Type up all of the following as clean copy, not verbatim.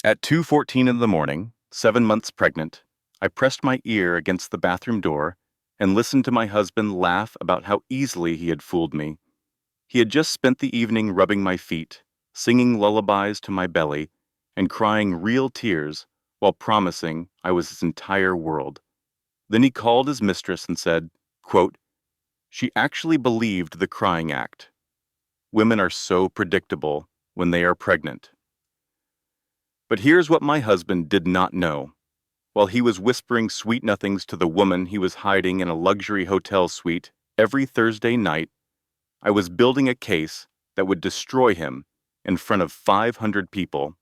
At 2:14 in the morning, 7 months pregnant, I pressed my ear against the bathroom door and listened to my husband laugh about how easily he had fooled me. He had just spent the evening rubbing my feet, singing lullabies to my belly, and crying real tears while promising I was his entire world. Then he called his mistress and said, quote, "She actually believed the crying act. Women are so predictable when they are pregnant." But here's what my husband did not know. While he was whispering sweet nothings to the woman he was hiding in a luxury hotel suite every Thursday night, I was building a case that would destroy him in front of 500 people,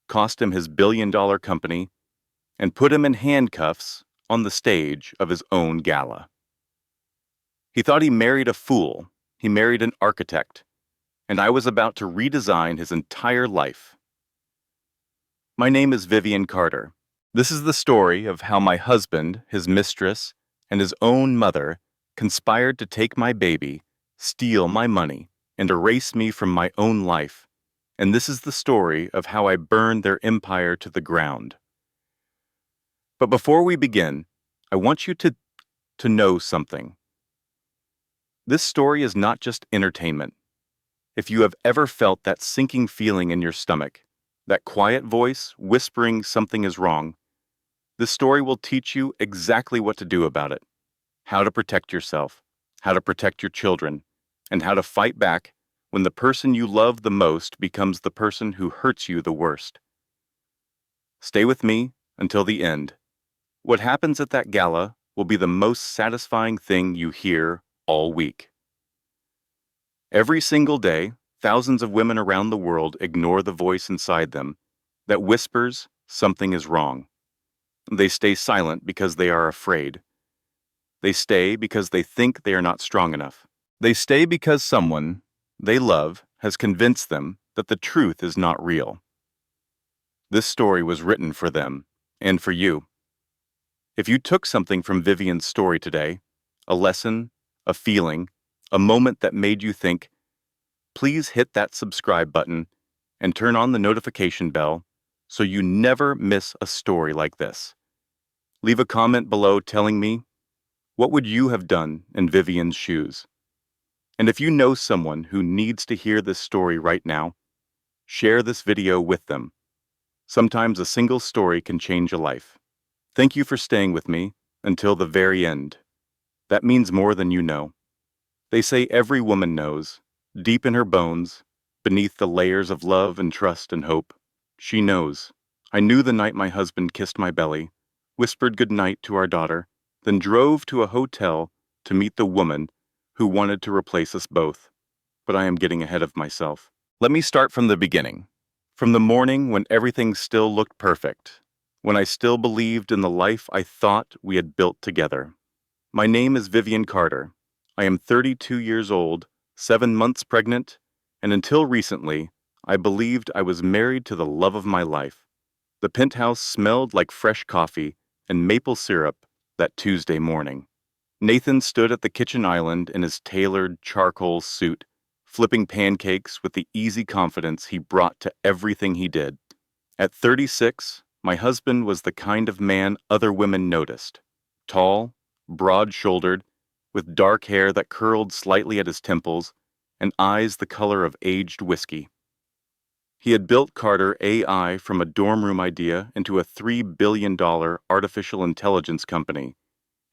cost him his billion-dollar company, and put him in handcuffs on the stage of his own gala. He thought he married a fool. He married an architect, and I was about to redesign his entire life. My name is Vivian Carter. This is the story of how my husband, his mistress, and his own mother conspired to take my baby, steal my money, and erase me from my own life. And this is the story of how I burned their empire to the ground. But before we begin, I want you to know something. This story is not just entertainment. If you have ever felt that sinking feeling in your stomach, that quiet voice whispering something is wrong, this story will teach you exactly what to do about it, how to protect yourself, how to protect your children, and how to fight back when the person you love the most becomes the person who hurts you the worst. Stay with me until the end. What happens at that gala will be the most satisfying thing you hear all week. Every single day, thousands of women around the world ignore the voice inside them that whispers something is wrong. They stay silent because they are afraid. They stay because they think they are not strong enough. They stay because someone they love has convinced them that the truth is not real. This story was written for them and for you. If you took something from Vivian's story today, a lesson, a feeling, a moment that made you think, please hit that subscribe button and turn on the notification bell so you never miss a story like this. Leave a comment below telling me, what would you have done in Vivian's shoes? And if you know someone who needs to hear this story right now, share this video with them. Sometimes a single story can change a life. Thank you for staying with me until the very end. That means more than you know. They say every woman knows, deep in her bones, beneath the layers of love and trust and hope. She knows. I knew the night my husband kissed my belly, whispered goodnight to our daughter, then drove to a hotel to meet the woman who wanted to replace us both. But I am getting ahead of myself. Let me start from the beginning. From the morning when everything still looked perfect, when I still believed in the life I thought we had built together. My name is Vivian Carter. I am 32 years old, 7 months pregnant, and until recently, I believed I was married to the love of my life. The penthouse smelled like fresh coffee and maple syrup that Tuesday morning. Nathan stood at the kitchen island in his tailored charcoal suit, flipping pancakes with the easy confidence he brought to everything he did. At 36, my husband was the kind of man other women noticed. Tall, broad-shouldered, with dark hair that curled slightly at his temples, and eyes the color of aged whiskey. He had built Carter AI from a dorm room idea into a $3 billion artificial intelligence company,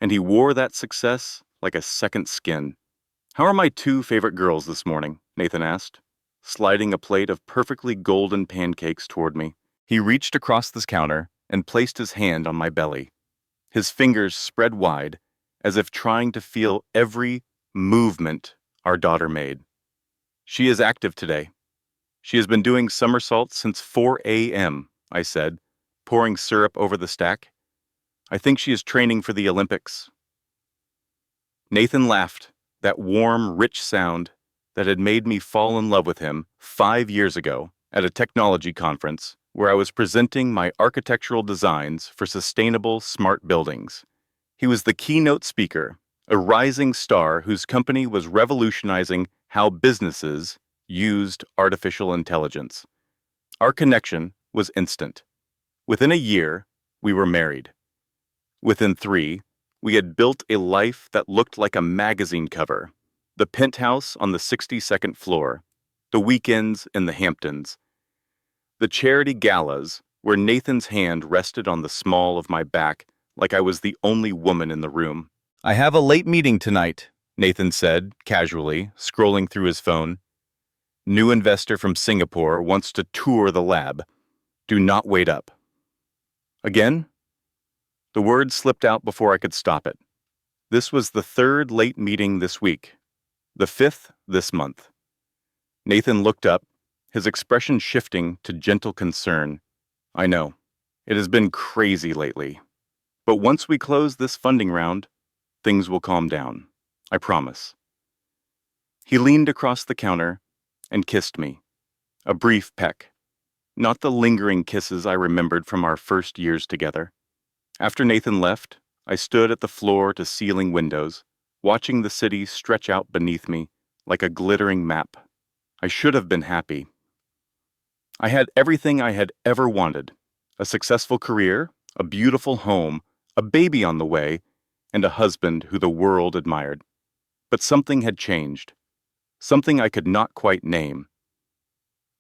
and he wore that success like a second skin. "How are my two favorite girls this morning?" Nathan asked, sliding a plate of perfectly golden pancakes toward me. He reached across the counter and placed his hand on my belly, his fingers spread wide, as if trying to feel every movement our daughter made. "She is active today. She has been doing somersaults since 4 a.m., I said, pouring syrup over the stack. "I think she is training for the Olympics." Nathan laughed, that warm, rich sound that had made me fall in love with him 5 years ago at a technology conference where I was presenting my architectural designs for sustainable, smart buildings. He was the keynote speaker, a rising star whose company was revolutionizing how businesses used artificial intelligence. Our connection was instant. Within a year, we were married. Within 3, we had built a life that looked like a magazine cover. The penthouse on the 62nd floor, the weekends in the Hamptons, the charity galas where Nathan's hand rested on the small of my back like I was the only woman in the room. "I have a late meeting tonight," Nathan said, casually, scrolling through his phone. "New investor from Singapore wants to tour the lab. Do not wait up." Again? The word slipped out before I could stop it. This was the 3rd late meeting this week, the 5th this month. Nathan looked up, his expression shifting to gentle concern. "I know. It has been crazy lately. But once we close this funding round, things will calm down. I promise." He leaned across the counter and kissed me. A brief peck. Not the lingering kisses I remembered from our first years together. After Nathan left, I stood at the floor-to-ceiling windows, watching the city stretch out beneath me like a glittering map. I should have been happy. I had everything I had ever wanted: a successful career, a beautiful home, a baby on the way, and a husband who the world admired. But something had changed. Something I could not quite name.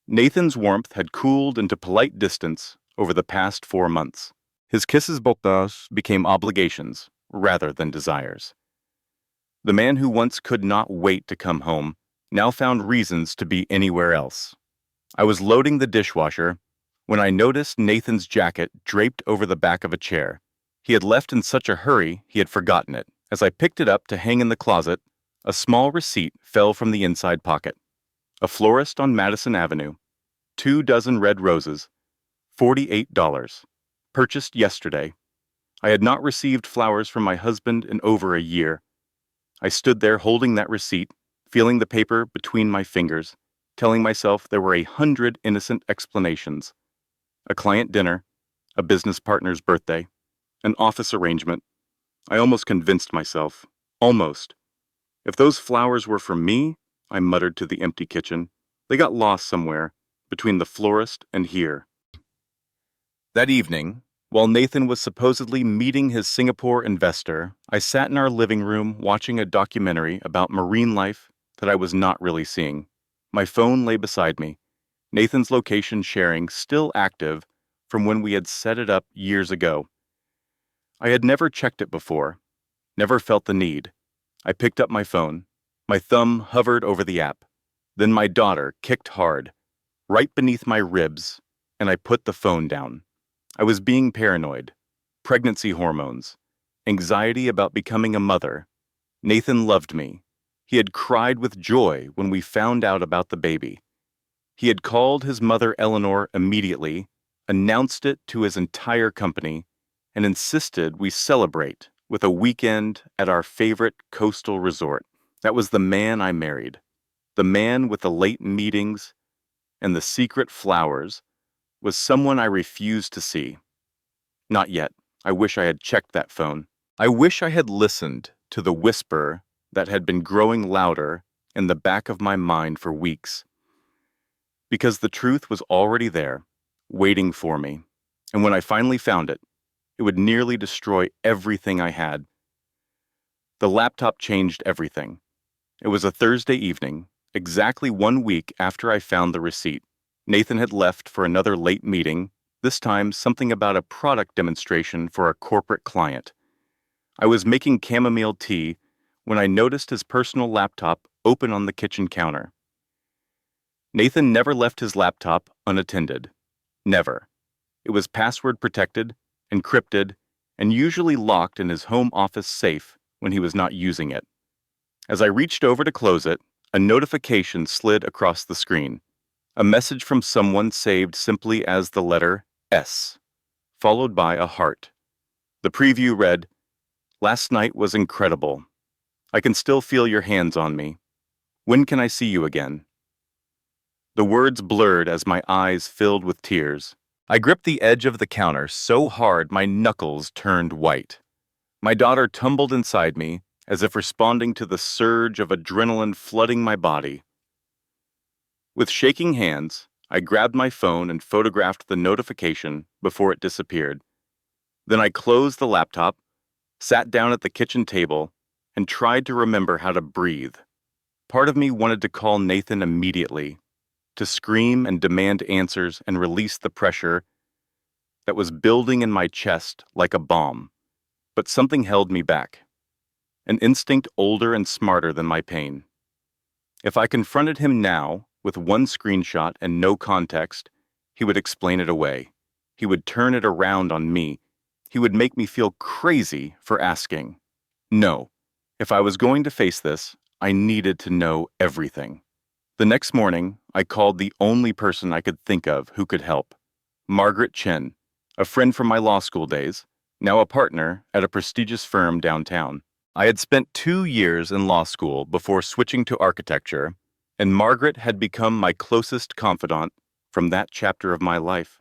Nathan's warmth had cooled into polite distance over the past 4 months. His kisses became obligations rather than desires. The man who once could not wait to come home now found reasons to be anywhere else. I was loading the dishwasher when I noticed Nathan's jacket draped over the back of a chair. He had left in such a hurry he had forgotten it. As I picked it up to hang in the closet, a small receipt fell from the inside pocket. A florist on Madison Avenue. 2 dozen red roses. $48. Purchased yesterday. I had not received flowers from my husband in over a year. I stood there holding that receipt, feeling the paper between my fingers, telling myself there were 100 innocent explanations. A client dinner, a business partner's birthday, an office arrangement. I almost convinced myself. Almost. If those flowers were for me, I muttered to the empty kitchen, they got lost somewhere, between the florist and here. That evening, while Nathan was supposedly meeting his Singapore investor, I sat in our living room watching a documentary about marine life that I was not really seeing. My phone lay beside me, Nathan's location sharing still active from when we had set it up years ago. I had never checked it before, never felt the need. I picked up my phone. My thumb hovered over the app. Then my daughter kicked hard, right beneath my ribs, and I put the phone down. I was being paranoid. Pregnancy hormones. Anxiety about becoming a mother. Nathan loved me. He had cried with joy when we found out about the baby. He had called his mother Eleanor immediately, announced it to his entire company, and insisted we celebrate with a weekend at our favorite coastal resort. That was the man I married. The man with the late meetings and the secret flowers was someone I refused to see. Not yet. I wish I had checked that phone. I wish I had listened to the whisper that had been growing louder in the back of my mind for weeks. Because the truth was already there, waiting for me. And when I finally found it, it would nearly destroy everything I had. The laptop changed everything. It was a Thursday evening, exactly 1 week after I found the receipt. Nathan had left for another late meeting, this time something about a product demonstration for a corporate client. I was making chamomile tea when I noticed his personal laptop open on the kitchen counter. Nathan never left his laptop unattended. Never. It was password protected, encrypted, and usually locked in his home office safe when he was not using it. As I reached over to close it, a notification slid across the screen. A message from someone saved simply as the letter S, followed by a heart. The preview read, "Last night was incredible. I can still feel your hands on me. When can I see you again?" The words blurred as my eyes filled with tears. I gripped the edge of the counter so hard my knuckles turned white. My daughter tumbled inside me, as if responding to the surge of adrenaline flooding my body. With shaking hands, I grabbed my phone and photographed the notification before it disappeared. Then I closed the laptop, sat down at the kitchen table, and tried to remember how to breathe. Part of me wanted to call Nathan immediately, to scream and demand answers and release the pressure that was building in my chest like a bomb. But something held me back, an instinct older and smarter than my pain. If I confronted him now, with one screenshot and no context, he would explain it away. He would turn it around on me. He would make me feel crazy for asking. No, if I was going to face this, I needed to know everything. The next morning, I called the only person I could think of who could help. Margaret Chen, a friend from my law school days, now a partner at a prestigious firm downtown. I had spent 2 years in law school before switching to architecture, and Margaret had become my closest confidant from that chapter of my life.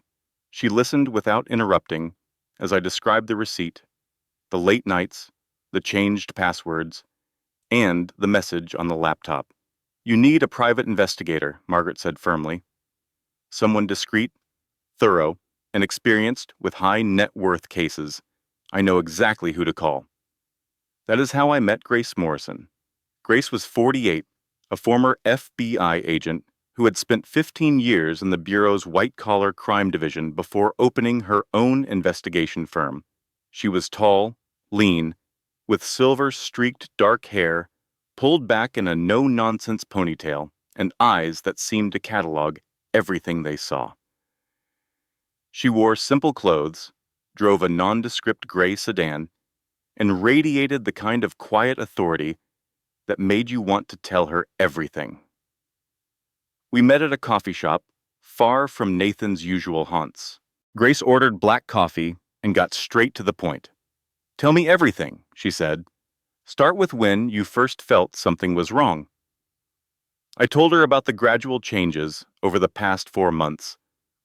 She listened without interrupting as I described the receipt, the late nights, the changed passwords, and the message on the laptop. "You need a private investigator," Margaret said firmly. "Someone discreet, thorough, and experienced with high net worth cases. I know exactly who to call." That is how I met Grace Morrison. Grace was 48, a former FBI agent who had spent 15 years in the Bureau's white-collar crime division before opening her own investigation firm. She was tall, lean, with silver-streaked dark hair, pulled back in a no-nonsense ponytail, and eyes that seemed to catalog everything they saw. She wore simple clothes, drove a nondescript gray sedan, and radiated the kind of quiet authority that made you want to tell her everything. We met at a coffee shop, far from Nathan's usual haunts. Grace ordered black coffee and got straight to the point. "Tell me everything," she said. "Start with when you first felt something was wrong." I told her about the gradual changes over the past 4 months,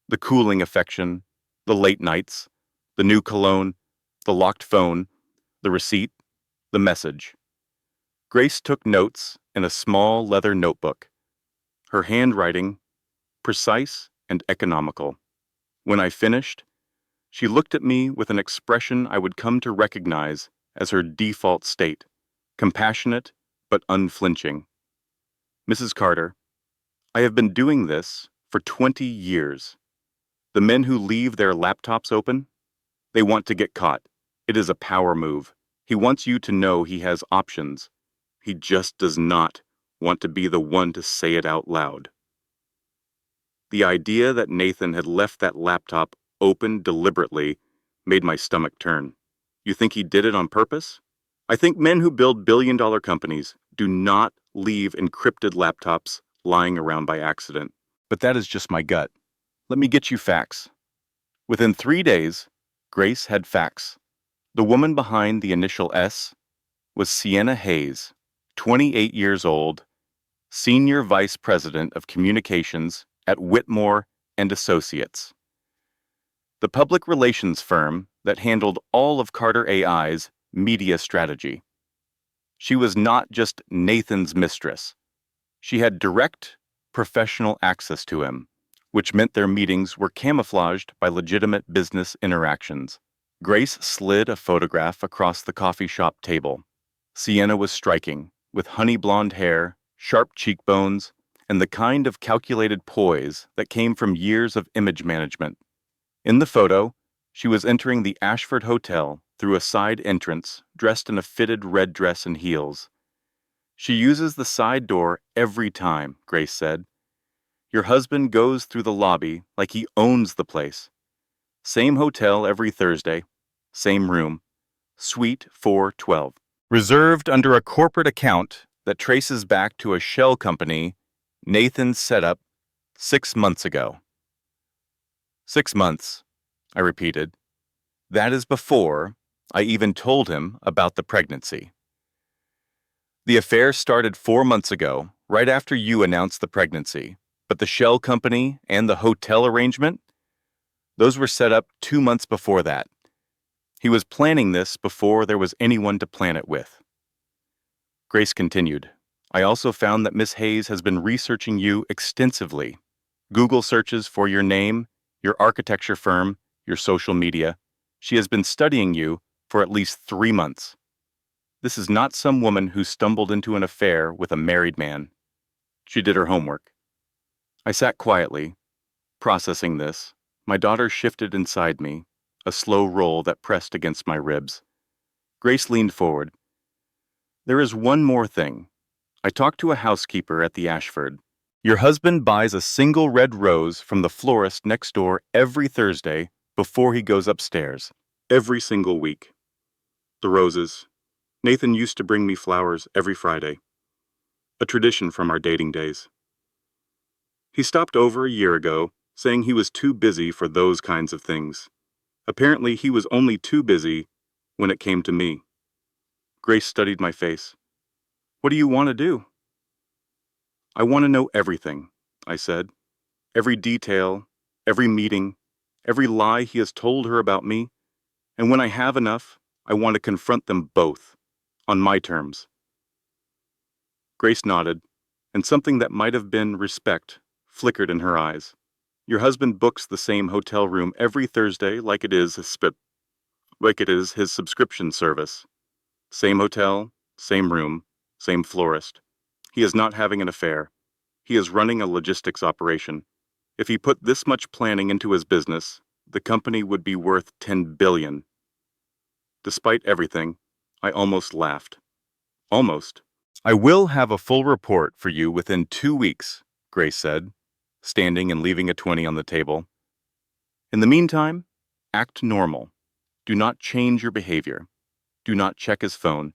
the cooling affection, the late nights, the new cologne, the locked phone, the receipt, the message. Grace took notes in a small leather notebook, her handwriting precise and economical. When I finished, she looked at me with an expression I would come to recognize as her default state, compassionate but unflinching. "Mrs. Carter, I have been doing this for 20 years. The men who leave their laptops open, they want to get caught. It is a power move. He wants you to know he has options. He just does not want to be the one to say it out loud." The idea that Nathan had left that laptop open deliberately made my stomach turn. "You think he did it on purpose?" "I think men who build billion-dollar companies do not leave encrypted laptops lying around by accident. But that is just my gut. Let me get you facts." Within 3 days, Grace had facts. The woman behind the initial S was Sienna Hayes, 28 years old, Senior Vice President of Communications at Whitmore and Associates, the public relations firm that handled all of Carter AI's media strategy. She was not just Nathan's mistress. She had direct, professional access to him, which meant their meetings were camouflaged by legitimate business interactions. Grace slid a photograph across the coffee shop table. Sienna was striking, with honey blonde hair, sharp cheekbones, and the kind of calculated poise that came from years of image management. In the photo, she was entering the Ashford Hotel through a side entrance, dressed in a fitted red dress and heels. "She uses the side door every time," Grace said. "Your husband goes through the lobby like he owns the place. Same hotel every Thursday, same room, Suite 412. Reserved under a corporate account that traces back to a shell company Nathan set up 6 months ago." 6 months, I repeated. "That is before I even told him about the pregnancy." "The affair started 4 months ago, right after you announced the pregnancy, but the shell company and the hotel arrangement, those were set up 2 months before that. He was planning this before there was anyone to plan it with." Grace continued, "I also found that Miss Hayes has been researching you extensively. Google searches for your name, your architecture firm, your social media. She has been studying you for at least 3 months. This is not some woman who stumbled into an affair with a married man. She did her homework. I sat quietly, processing this. My daughter shifted inside me, a slow roll that pressed against my ribs. Grace leaned forward. There is one more thing. I talked to a housekeeper at the Ashford. Your husband buys a single red rose from the florist next door every Thursday before he goes upstairs. Every single week. The roses. Nathan used to bring me flowers every Friday. A tradition from our dating days. He stopped over a year ago, saying he was too busy for those kinds of things. Apparently, he was only too busy when it came to me. Grace studied my face. What do you want to do? I want to know everything, I said. Every detail, every meeting, every lie he has told her about me. And when I have enough, I want to confront them both, on my terms. Grace nodded, and something that might have been respect flickered in her eyes. Your husband books the same hotel room every Thursday like it is his subscription service. Same hotel, same room, same florist. He is not having an affair. He is running a logistics operation. If he put this much planning into his business, the company would be worth $10 billion. Despite everything, I almost laughed. Almost. I will have a full report for you within 2 weeks, Grace said, standing and leaving a 20 on the table. In the meantime, act normal. Do not change your behavior. Do not check his phone.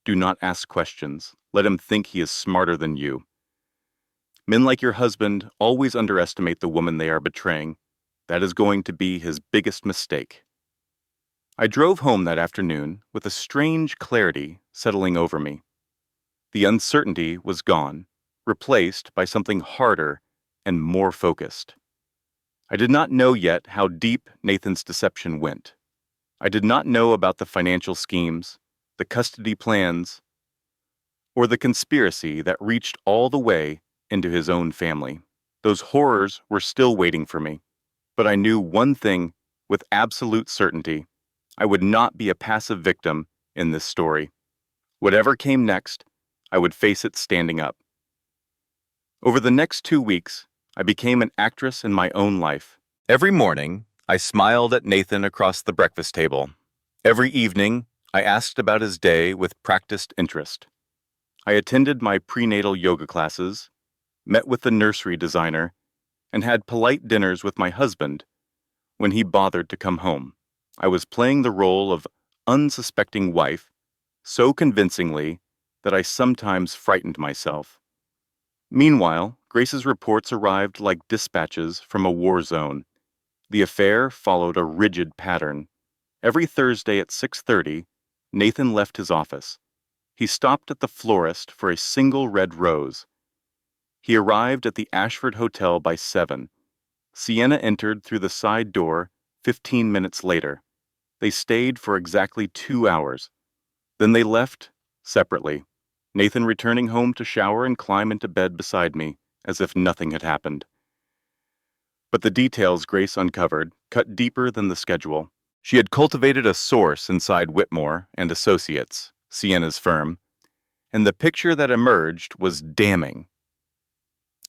Do not ask questions. Let him think he is smarter than you. Men like your husband always underestimate the woman they are betraying. That is going to be his biggest mistake. I drove home that afternoon with a strange clarity settling over me. The uncertainty was gone, replaced by something harder and more focused. I did not know yet how deep Nathan's deception went. I did not know about the financial schemes, the custody plans, or the conspiracy that reached all the way into his own family. Those horrors were still waiting for me, but I knew one thing with absolute certainty. I would not be a passive victim in this story. Whatever came next, I would face it standing up. Over the next 2 weeks, I became an actress in my own life. Every morning, I smiled at Nathan across the breakfast table. Every evening, I asked about his day with practiced interest. I attended my prenatal yoga classes, met with the nursery designer, and had polite dinners with my husband when he bothered to come home. I was playing the role of unsuspecting wife so convincingly that I sometimes frightened myself. Meanwhile, Grace's reports arrived like dispatches from a war zone. The affair followed a rigid pattern. Every Thursday at 6:30, Nathan left his office. He stopped at the florist for a single red rose. He arrived at the Ashford Hotel by 7. Sienna entered through the side door 15 minutes later. They stayed for exactly 2 hours. Then they left separately, Nathan returning home to shower and climb into bed beside me, as if nothing had happened. But the details Grace uncovered cut deeper than the schedule. She had cultivated a source inside Whitmore and Associates, Sienna's firm, and the picture that emerged was damning.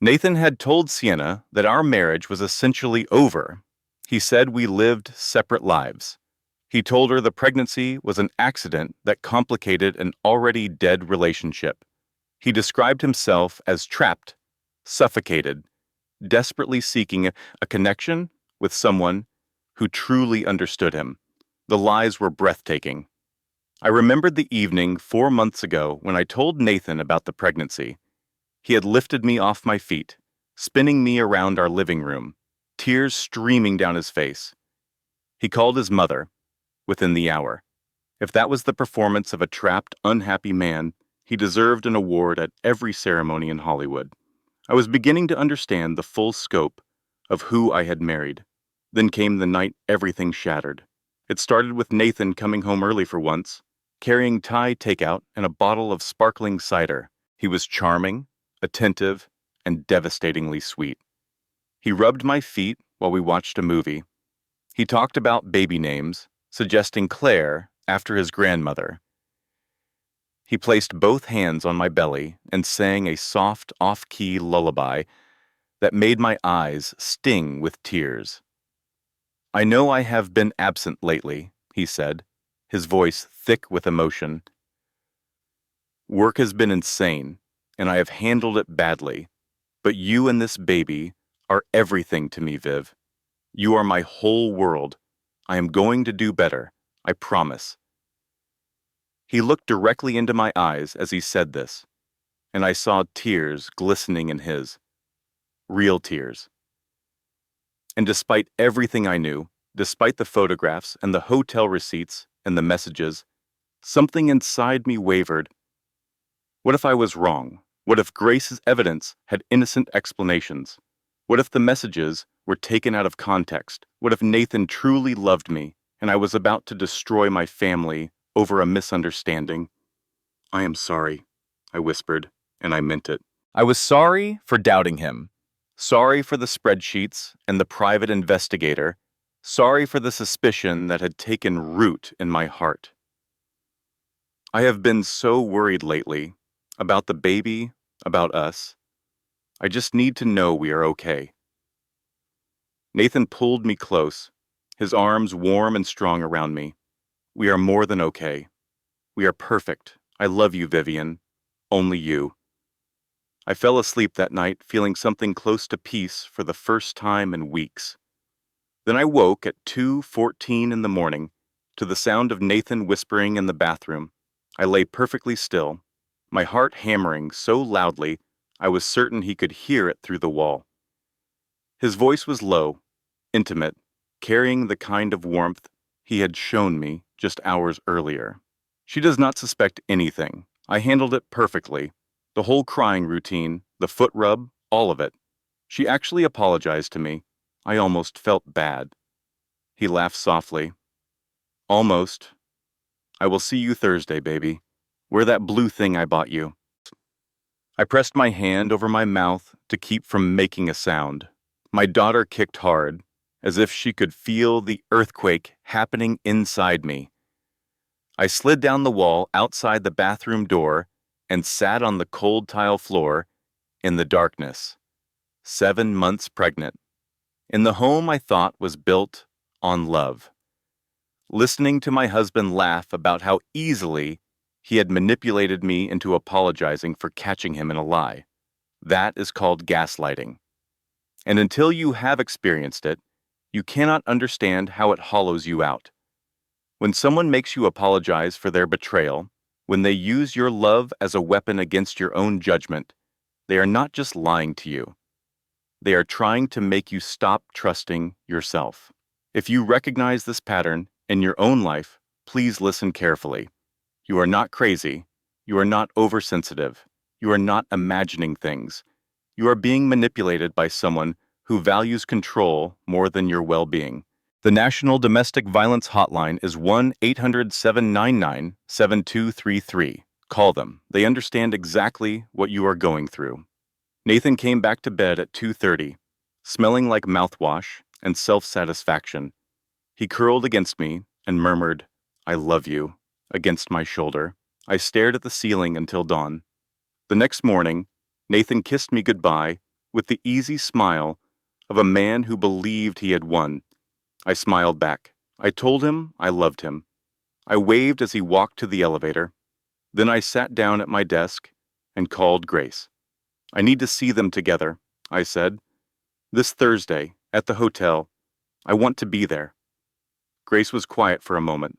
Nathan had told Sienna that our marriage was essentially over. He said we lived separate lives. He told her the pregnancy was an accident that complicated an already dead relationship. He described himself as trapped, suffocated, desperately seeking a connection with someone who truly understood him. The lies were breathtaking. I remembered the evening 4 months ago when I told Nathan about the pregnancy. He had lifted me off my feet, spinning me around our living room, tears streaming down his face. He called his mother within the hour. If that was the performance of a trapped, unhappy man, he deserved an award at every ceremony in Hollywood. I was beginning to understand the full scope of who I had married. Then came the night everything shattered. It started with Nathan coming home early for once, carrying Thai takeout and a bottle of sparkling cider. He was charming, attentive, and devastatingly sweet. He rubbed my feet while we watched a movie. He talked about baby names, suggesting Claire after his grandmother. He placed both hands on my belly and sang a soft, off-key lullaby that made my eyes sting with tears. "I know I have been absent lately," he said, his voice thick with emotion. "Work has been insane, and I have handled it badly. But you and this baby are everything to me, Viv. You are my whole world. I am going to do better, I promise." He looked directly into my eyes as he said this, and I saw tears glistening in his. Real tears. And despite everything I knew, despite the photographs and the hotel receipts and the messages, something inside me wavered. What if I was wrong? What if Grace's evidence had innocent explanations? What if the messages were taken out of context? What if Nathan truly loved me and I was about to destroy my family over a misunderstanding? "I am sorry," I whispered, and I meant it. I was sorry for doubting him. Sorry for the spreadsheets and the private investigator. Sorry for the suspicion that had taken root in my heart. I have been so worried lately about the baby, about us. I just need to know we are okay. Nathan pulled me close, his arms warm and strong around me. "We are more than okay. We are perfect. I love you, Vivian. Only you." I fell asleep that night feeling something close to peace for the first time in weeks. Then I woke at 2:14 in the morning to the sound of Nathan whispering in the bathroom. I lay perfectly still, my heart hammering so loudly I was certain he could hear it through the wall. His voice was low, intimate, carrying the kind of warmth he had shown me just hours earlier. "She does not suspect anything. I handled it perfectly. The whole crying routine, the foot rub, all of it. She actually apologized to me. I almost felt bad." He laughed softly. "Almost. I will see you Thursday, baby. Wear that blue thing I bought you." I pressed my hand over my mouth to keep from making a sound. My daughter kicked hard, as if she could feel the earthquake happening inside me. I slid down the wall outside the bathroom door and sat on the cold tile floor in the darkness. 7 months pregnant. In the home I thought was built on love. Listening to my husband laugh about how easily he had manipulated me into apologizing for catching him in a lie. That is called gaslighting. And until you have experienced it, you cannot understand how it hollows you out. When someone makes you apologize for their betrayal, when they use your love as a weapon against your own judgment, they are not just lying to you. They are trying to make you stop trusting yourself. If you recognize this pattern in your own life, please listen carefully. You are not crazy. You are not oversensitive. You are not imagining things. You are being manipulated by someone who values control more than your well-being. The National Domestic Violence Hotline is 1-800-799-7233. Call them. They understand exactly what you are going through. Nathan came back to bed at 2:30, smelling like mouthwash and self-satisfaction. He curled against me and murmured, "I love you," against my shoulder. I stared at the ceiling until dawn. The next morning, Nathan kissed me goodbye with the easy smile of a man who believed he had won. I smiled back. I told him I loved him. I waved as he walked to the elevator. Then I sat down at my desk and called Grace. "I need to see them together," I said. "This Thursday, at the hotel. I want to be there." Grace was quiet for a moment.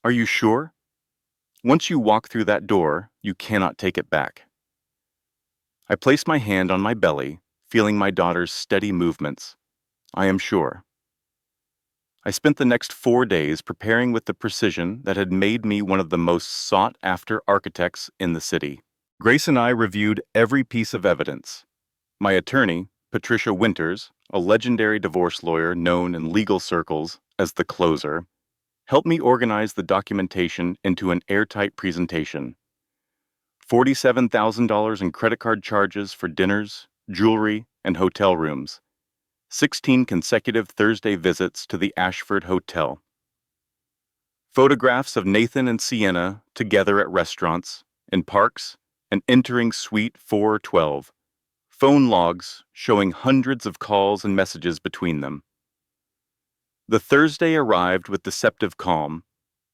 "Are you sure? Once you walk through that door, you cannot take it back." I placed my hand on my belly, feeling my daughter's steady movements. "I am sure." I spent the next 4 days preparing with the precision that had made me one of the most sought-after architects in the city. Grace and I reviewed every piece of evidence. My attorney, Patricia Winters, a legendary divorce lawyer known in legal circles as the closer, helped me organize the documentation into an airtight presentation. $47,000 in credit card charges for dinners, jewelry, and hotel rooms. 16 consecutive Thursday visits to the Ashford Hotel. Photographs of Nathan and Sienna together at restaurants, in parks, and entering Suite 412. Phone logs showing hundreds of calls and messages between them. The Thursday arrived with deceptive calm.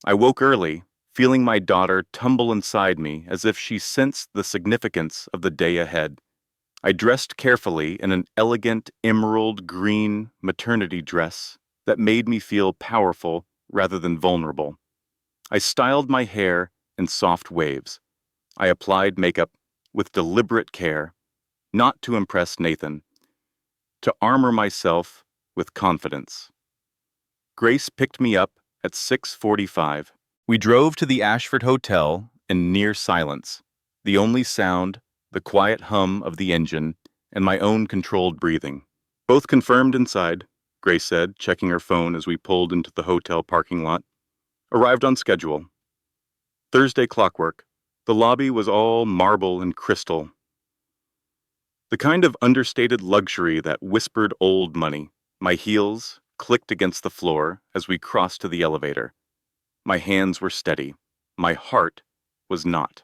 I woke early, feeling my daughter tumble inside me as if she sensed the significance of the day ahead. I dressed carefully in an elegant emerald green maternity dress that made me feel powerful rather than vulnerable. I styled my hair in soft waves. I applied makeup with deliberate care, not to impress Nathan, to armor myself with confidence. Grace picked me up at 6:45. We drove to the Ashford Hotel in near silence, the only sound, the quiet hum of the engine, and my own controlled breathing. Both confirmed inside, Grace said, checking her phone as we pulled into the hotel parking lot. Arrived on schedule. Thursday clockwork. The lobby was all marble and crystal. The kind of understated luxury that whispered old money. My heels clicked against the floor as we crossed to the elevator. My hands were steady. My heart was not.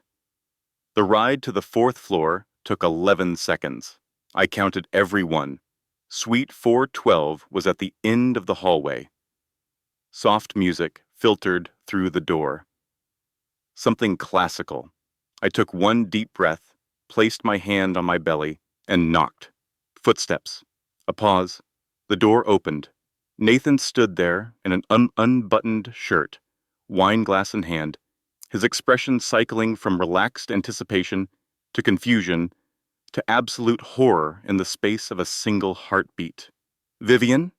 The ride to the 4th floor took 11 seconds. I counted every one. Suite 412 was at the end of the hallway. Soft music filtered through the door. Something classical. I took one deep breath, placed my hand on my belly, and knocked. Footsteps. A pause. The door opened. Nathan stood there in an unbuttoned shirt, wine glass in hand, his expression cycling from relaxed anticipation to confusion to absolute horror in the space of a single heartbeat. Vivian?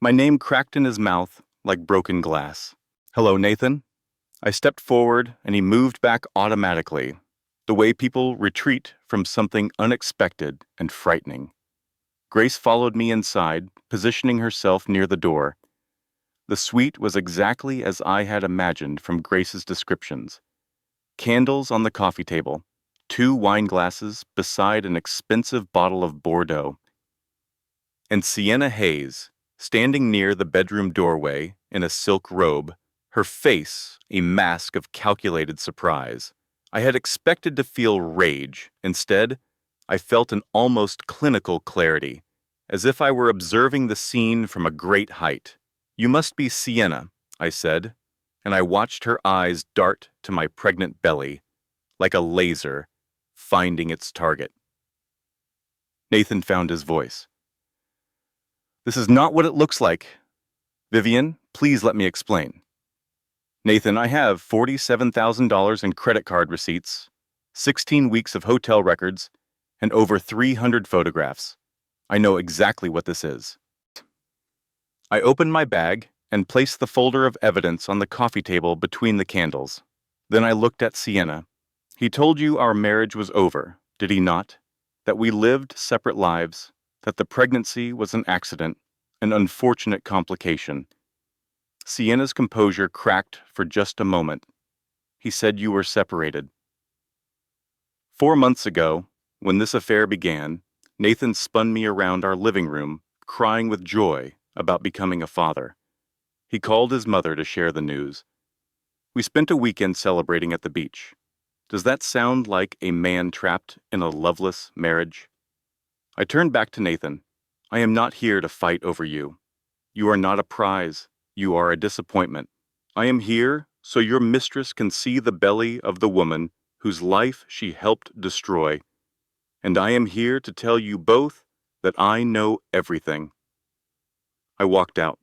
My name cracked in his mouth like broken glass. Hello, Nathan? I stepped forward and he moved back automatically, the way people retreat from something unexpected and frightening. Grace followed me inside, positioning herself near the door. The suite was exactly as I had imagined from Grace's descriptions. Candles on the coffee table, 2 wine glasses beside an expensive bottle of Bordeaux, and Sienna Hayes, standing near the bedroom doorway in a silk robe, her face a mask of calculated surprise. I had expected to feel rage. Instead, I felt an almost clinical clarity, as if I were observing the scene from a great height. You must be Sienna, I said, and I watched her eyes dart to my pregnant belly, like a laser, finding its target. Nathan found his voice. This is not what it looks like. Vivian, please let me explain. Nathan, I have $47,000 in credit card receipts, 16 weeks of hotel records, and over 300 photographs. I know exactly what this is. I opened my bag and placed the folder of evidence on the coffee table between the candles. Then I looked at Sienna. He told you our marriage was over, did he not? That we lived separate lives, that the pregnancy was an accident, an unfortunate complication. Sienna's composure cracked for just a moment. He said you were separated. 4 months ago, when this affair began, Nathan spun me around our living room, crying with joy about becoming a father. He called his mother to share the news. We spent a weekend celebrating at the beach. Does that sound like a man trapped in a loveless marriage? I turned back to Nathan. I am not here to fight over you. You are not a prize. You are a disappointment. I am here so your mistress can see the belly of the woman whose life she helped destroy. And I am here to tell you both that I know everything. I walked out.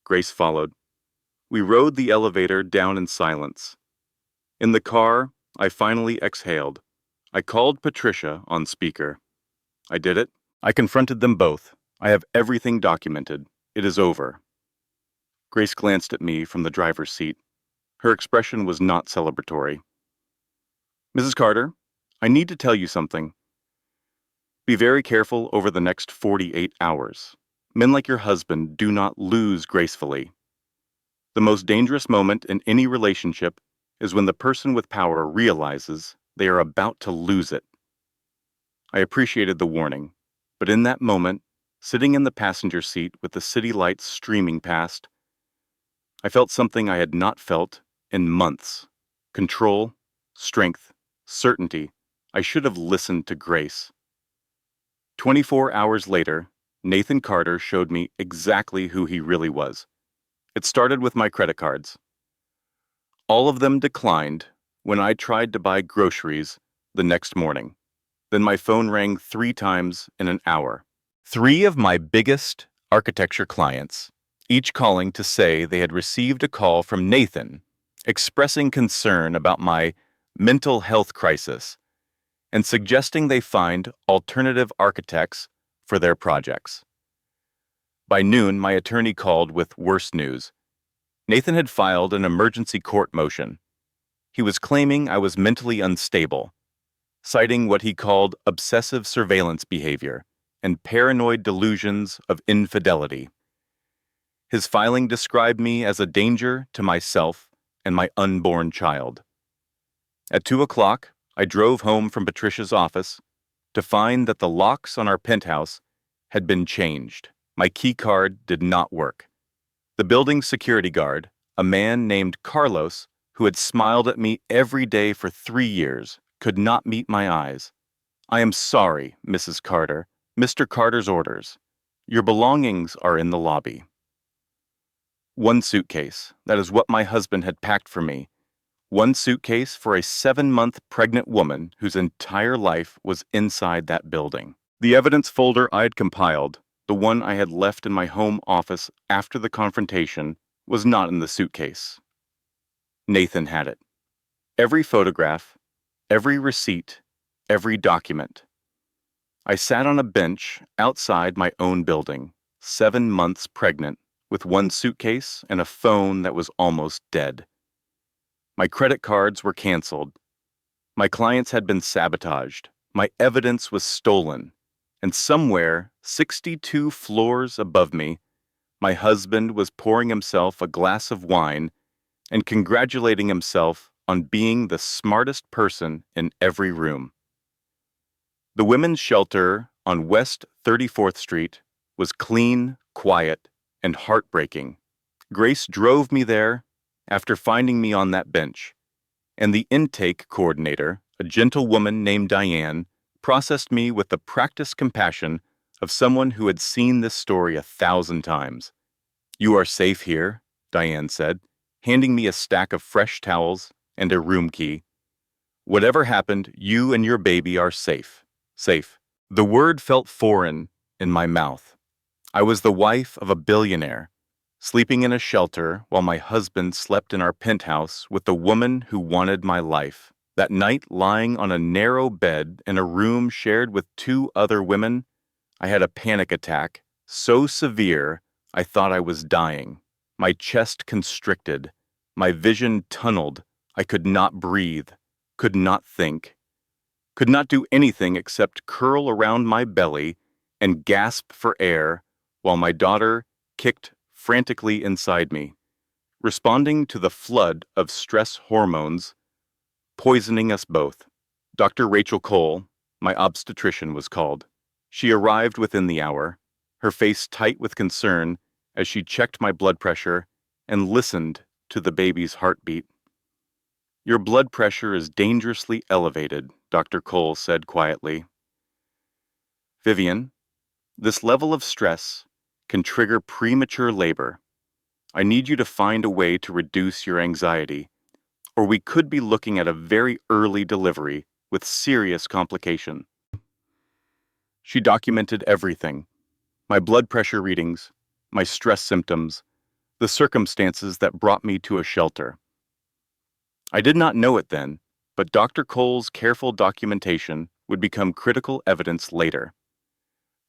Grace followed. We rode the elevator down in silence. In the car, I finally exhaled. I called Patricia on speaker. I did it. I confronted them both. I have everything documented. It is over. Grace glanced at me from the driver's seat. Her expression was not celebratory. Mrs. Carter, I need to tell you something. Be very careful over the next 48 hours. Men like your husband do not lose gracefully. The most dangerous moment in any relationship is when the person with power realizes they are about to lose it. I appreciated the warning, but in that moment, sitting in the passenger seat with the city lights streaming past. I felt something I had not felt in months. Control, strength, certainty. I should have listened to Grace. 24 hours later, Nathan Carter showed me exactly who he really was. It started with my credit cards. All of them declined when I tried to buy groceries the next morning. Then my phone rang 3 times in an hour. 3 of my biggest architecture clients, each calling to say they had received a call from Nathan expressing concern about my mental health crisis and suggesting they find alternative architects for their projects. By noon, my attorney called with worse news. Nathan had filed an emergency court motion. He was claiming I was mentally unstable, citing what he called obsessive surveillance behavior and paranoid delusions of infidelity. His filing described me as a danger to myself and my unborn child. At 2 o'clock, I drove home from Patricia's office to find that the locks on our penthouse had been changed. My key card did not work. The building's security guard, a man named Carlos, who had smiled at me every day for 3 years, could not meet my eyes. "I am sorry, Mrs. Carter. Mr. Carter's orders. Your belongings are in the lobby." 1 suitcase. That is what my husband had packed for me. 1 suitcase for a 7-month pregnant woman whose entire life was inside that building. The evidence folder I had compiled, the one I had left in my home office after the confrontation, was not in the suitcase. Nathan had it. Every photograph, every receipt, every document. I sat on a bench outside my own building, 7 months pregnant, with 1 suitcase and a phone that was almost dead. My credit cards were canceled. My clients had been sabotaged. My evidence was stolen. And somewhere, 62 floors above me, my husband was pouring himself a glass of wine and congratulating himself on being the smartest person in every room. The women's shelter on West 34th Street was clean, quiet, and heartbreaking. Grace drove me there after finding me on that bench, and the intake coordinator, a gentle woman named Diane, processed me with the practiced compassion of someone who had seen this story 1,000 times. "You are safe here," Diane said, handing me a stack of fresh towels and a room key. "Whatever happened, you and your baby are safe. Safe." The word felt foreign in my mouth. I was the wife of a billionaire, sleeping in a shelter while my husband slept in our penthouse with the woman who wanted my life. That night, lying on a narrow bed in a room shared with 2 other women, I had a panic attack, so severe I thought I was dying. My chest constricted, my vision tunneled. I could not breathe, could not think, could not do anything except curl around my belly and gasp for air while my daughter kicked frantically inside me, responding to the flood of stress hormones poisoning us both. Dr. Rachel Cole, my obstetrician, was called. She arrived within the hour, her face tight with concern as she checked my blood pressure and listened to the baby's heartbeat. "Your blood pressure is dangerously elevated," Dr. Cole said quietly. "Vivian, this level of stress can trigger premature labor. I need you to find a way to reduce your anxiety, or we could be looking at a very early delivery with serious complication." She documented everything: my blood pressure readings, my stress symptoms, the circumstances that brought me to a shelter. I did not know it then, but Dr. Cole's careful documentation would become critical evidence later.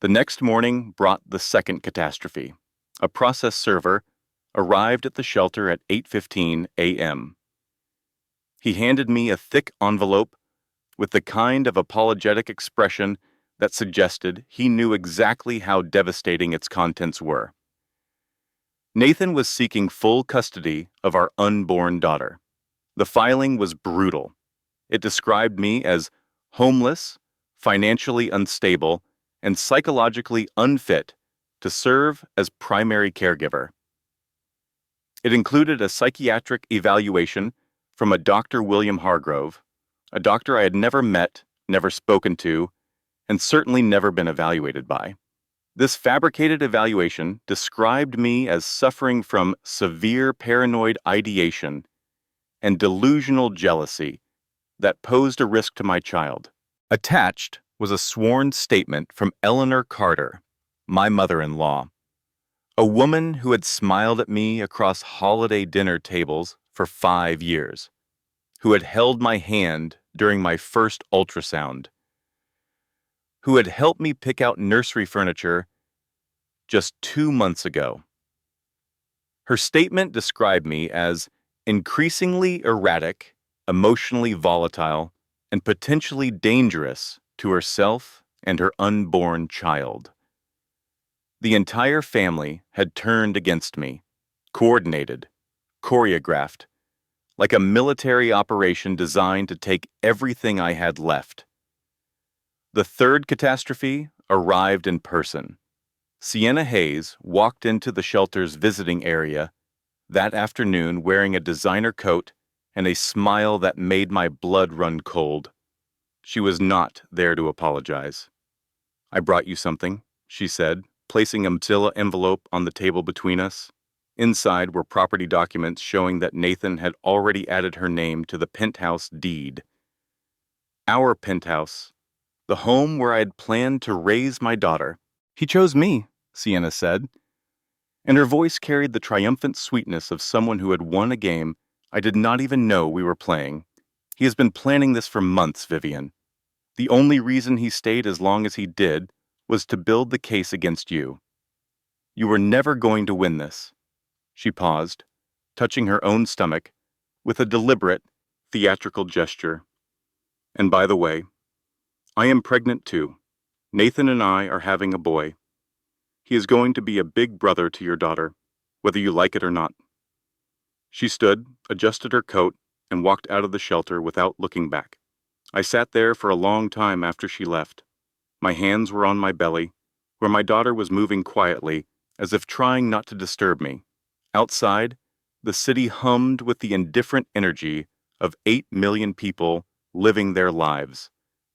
The next morning brought the second catastrophe. A process server arrived at the shelter at 8:15 a.m. He handed me a thick envelope with the kind of apologetic expression that suggested he knew exactly how devastating its contents were. Nathan was seeking full custody of our unborn daughter. The filing was brutal. It described me as homeless, financially unstable, and psychologically unfit to serve as primary caregiver. It included a psychiatric evaluation from a Dr. William Hargrove, a doctor I had never met, never spoken to, and certainly never been evaluated by. This fabricated evaluation described me as suffering from severe paranoid ideation and delusional jealousy that posed a risk to my child. Attached was a sworn statement from Eleanor Carter, my mother-in-law, a woman who had smiled at me across holiday dinner tables for 5 years, who had held my hand during my first ultrasound, who had helped me pick out nursery furniture just 2 months ago. Her statement described me as increasingly erratic, emotionally volatile, and potentially dangerous to herself and her unborn child. The entire family had turned against me, coordinated, choreographed, like a military operation designed to take everything I had left. The third catastrophe arrived in person. Sienna Hayes walked into the shelter's visiting area that afternoon wearing a designer coat and a smile that made my blood run cold. She was not there to apologize. "I brought you something," she said, placing a manila envelope on the table between us. Inside were property documents showing that Nathan had already added her name to the penthouse deed. Our penthouse, the home where I had planned to raise my daughter. "He chose me," Sienna said, and her voice carried the triumphant sweetness of someone who had won a game I did not even know we were playing. "He has been planning this for months, Vivian. The only reason he stayed as long as he did was to build the case against you. You were never going to win this." She paused, touching her own stomach with a deliberate, theatrical gesture. "And by the way, I am pregnant too. Nathan and I are having a boy. He is going to be a big brother to your daughter, whether you like it or not." She stood, adjusted her coat, and walked out of the shelter without looking back. I sat there for a long time after she left. My hands were on my belly, where my daughter was moving quietly, as if trying not to disturb me. Outside, the city hummed with the indifferent energy of 8 million people living their lives.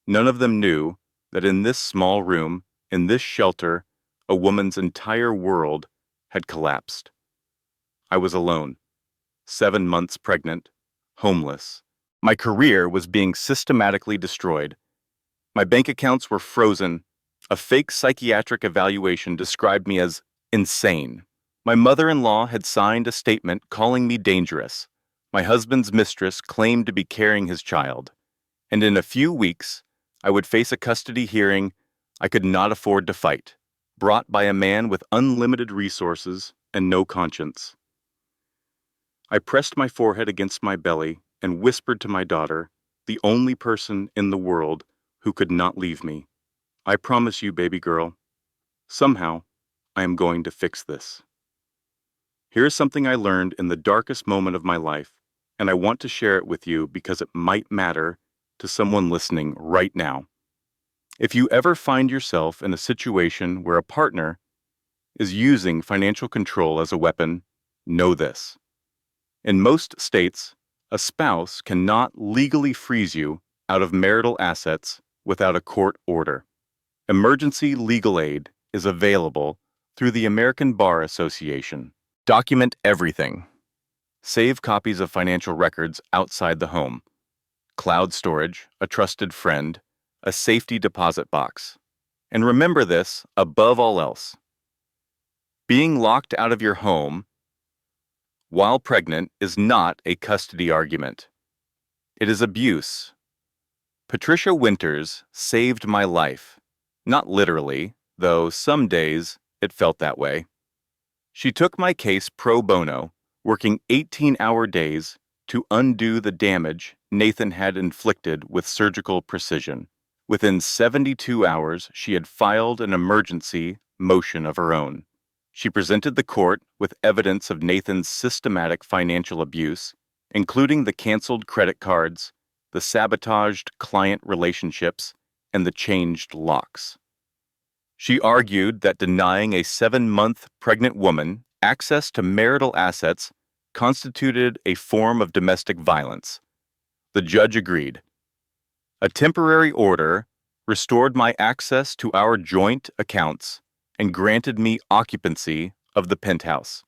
None of them knew that in this small room, in this shelter, a woman's entire world had collapsed. I was alone, 7 months pregnant, homeless. My career was being systematically destroyed. My bank accounts were frozen. A fake psychiatric evaluation described me as insane. My mother-in-law had signed a statement calling me dangerous. My husband's mistress claimed to be carrying his child. And in a few weeks, I would face a custody hearing I could not afford to fight, brought by a man with unlimited resources and no conscience. I pressed my forehead against my belly and whispered to my daughter, the only person in the world who could not leave me, "I promise you, baby girl, somehow I am going to fix this." Here's something I learned in the darkest moment of my life, and I want to share it with you because it might matter to someone listening right now. If you ever find yourself in a situation where a partner is using financial control as a weapon, know this. In most states, a spouse cannot legally freeze you out of marital assets without a court order. Emergency legal aid is available through the American Bar Association. Document everything. Save copies of financial records outside the home. Cloud storage, a trusted friend, a safety deposit box. And remember this above all else. Being locked out of your home while pregnant is not a custody argument. It is abuse. Patricia Winters saved my life. Not literally, though some days it felt that way. She took my case pro bono, working 18-hour days to undo the damage Nathan had inflicted with surgical precision. Within 72 hours, she had filed an emergency motion of her own. She presented the court with evidence of Nathan's systematic financial abuse, including the canceled credit cards, the sabotaged client relationships, and the changed locks. She argued that denying a 7-month pregnant woman access to marital assets constituted a form of domestic violence. The judge agreed. A temporary order restored my access to our joint accounts and granted me occupancy of the penthouse.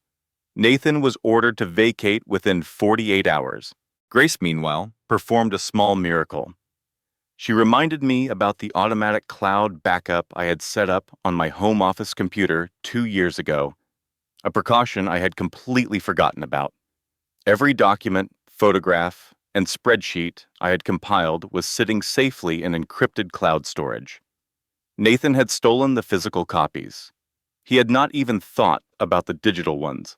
Nathan was ordered to vacate within 48 hours. Grace, meanwhile, performed a small miracle. She reminded me about the automatic cloud backup I had set up on my home office computer 2 years ago, a precaution I had completely forgotten about. Every document, photograph, and spreadsheet I had compiled was sitting safely in encrypted cloud storage. Nathan had stolen the physical copies. He had not even thought about the digital ones.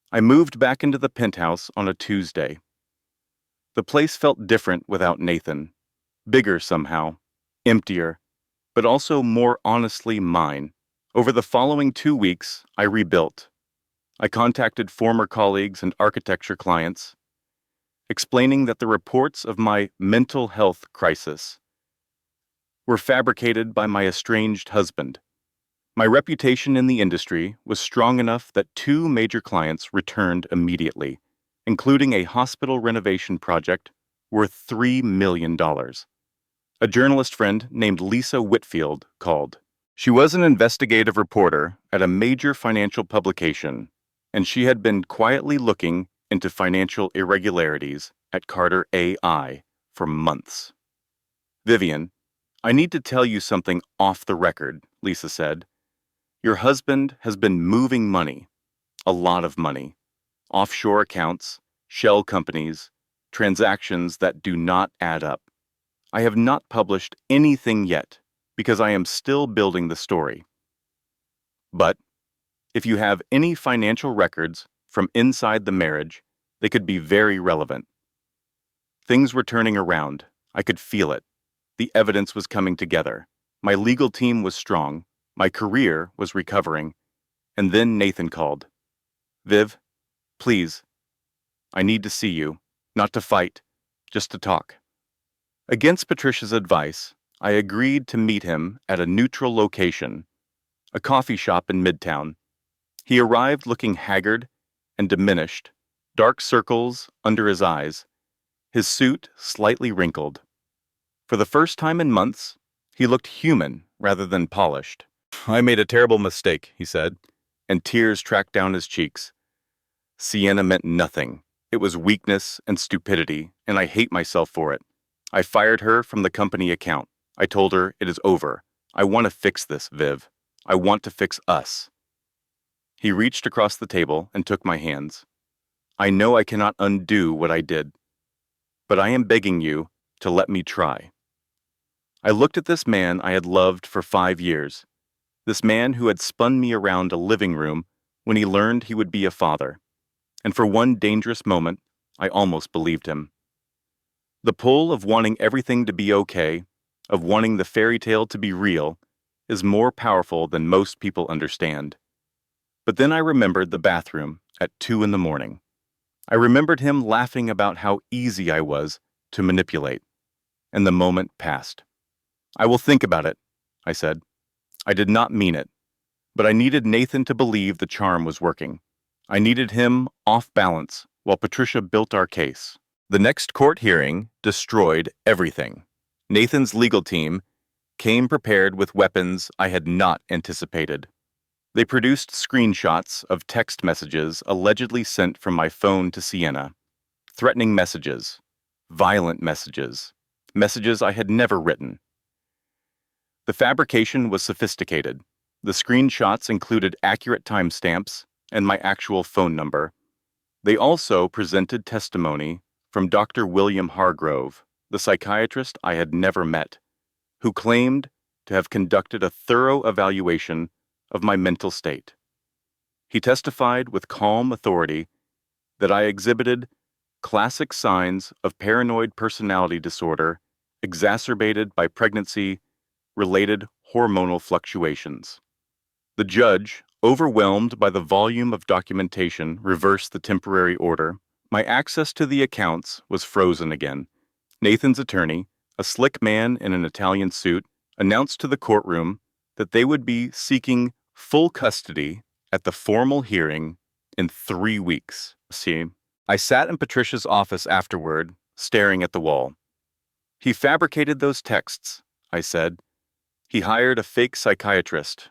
I moved back into the penthouse on a Tuesday. The place felt different without Nathan. Bigger somehow, emptier, but also more honestly mine. Over the following 2 weeks, I rebuilt. I contacted former colleagues and architecture clients, explaining that the reports of my mental health crisis were fabricated by my estranged husband. My reputation in the industry was strong enough that 2 major clients returned immediately, including a hospital renovation project worth $3 million. A journalist friend named Lisa Whitfield called. She was an investigative reporter at a major financial publication, and she had been quietly looking into financial irregularities at Carter AI for months. "Vivian, I need to tell you something off the record," Lisa said. "Your husband has been moving money, a lot of money, offshore accounts, shell companies, transactions that do not add up. I have not published anything yet because I am still building the story. But if you have any financial records from inside the marriage, they could be very relevant." Things were turning around. I could feel it. The evidence was coming together. My legal team was strong. My career was recovering. And then Nathan called. "Viv, please, I need to see you. Not to fight, just to talk." Against Patricia's advice, I agreed to meet him at a neutral location, a coffee shop in Midtown. He arrived looking haggard and diminished, dark circles under his eyes, his suit slightly wrinkled. For the first time in months, he looked human rather than polished. "I made a terrible mistake," he said, and tears tracked down his cheeks. "Sienna meant nothing. It was weakness and stupidity, and I hate myself for it. I fired her from the company account. I told her it is over. I want to fix this, Viv. I want to fix us." He reached across the table and took my hands. "I know I cannot undo what I did, but I am begging you to let me try." I looked at this man I had loved for 5 years, this man who had spun me around a living room when he learned he would be a father, and for one dangerous moment, I almost believed him. The pull of wanting everything to be okay, of wanting the fairy tale to be real, is more powerful than most people understand. But then I remembered the bathroom at 2 in the morning. I remembered him laughing about how easy I was to manipulate, and the moment passed. "I will think about it," I said. I did not mean it, but I needed Nathan to believe the charm was working. I needed him off balance while Patricia built our case. The next court hearing destroyed everything. Nathan's legal team came prepared with weapons I had not anticipated. They produced screenshots of text messages allegedly sent from my phone to Sienna, threatening messages, violent messages, messages I had never written. The fabrication was sophisticated. The screenshots included accurate timestamps and my actual phone number. They also presented testimony from Dr. William Hargrove, the psychiatrist I had never met, who claimed to have conducted a thorough evaluation of my mental state. He testified with calm authority that I exhibited classic signs of paranoid personality disorder exacerbated by pregnancy-related hormonal fluctuations. The judge, overwhelmed by the volume of documentation, reversed the temporary order. My access to the accounts was frozen again. Nathan's attorney, a slick man in an Italian suit, announced to the courtroom that they would be seeking full custody at the formal hearing in 3 weeks. See, I sat in Patricia's office afterward, staring at the wall. He fabricated those texts, I said. He hired a fake psychiatrist.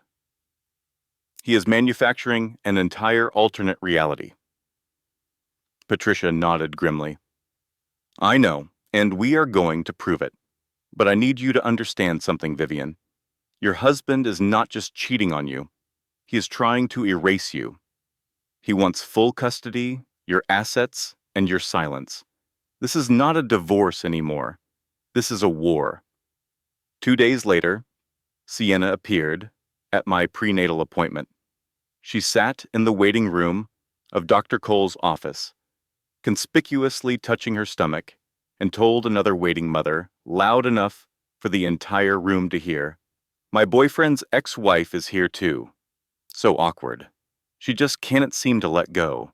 He is manufacturing an entire alternate reality. Patricia nodded grimly. I know, and we are going to prove it. But I need you to understand something, Vivian. Your husband is not just cheating on you. He is trying to erase you. He wants full custody, your assets, and your silence. This is not a divorce anymore. This is a war. 2 days later, Sienna appeared at my prenatal appointment. She sat in the waiting room of Dr. Cole's office, conspicuously touching her stomach, and told another waiting mother, loud enough for the entire room to hear, "My boyfriend's ex-wife is here too." So awkward. She just can't seem to let go.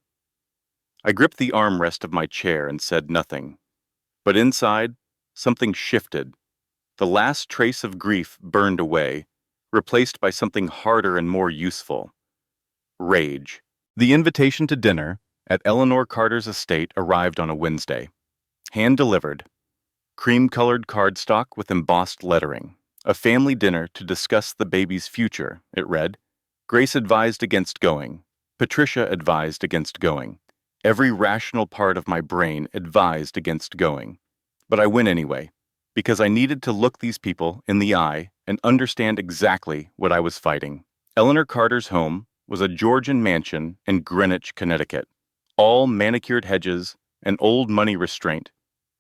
I gripped the armrest of my chair and said nothing. But inside, something shifted. The last trace of grief burned away, replaced by something harder and more useful. Rage. The invitation to dinner at Eleanor Carter's estate arrived on a Wednesday. Hand-delivered. Cream-colored cardstock with embossed lettering. A family dinner to discuss the baby's future, it read. Grace advised against going. Patricia advised against going. Every rational part of my brain advised against going. But I went anyway, because I needed to look these people in the eye and understand exactly what I was fighting. Eleanor Carter's home was a Georgian mansion in Greenwich, Connecticut. All manicured hedges and old money restraint.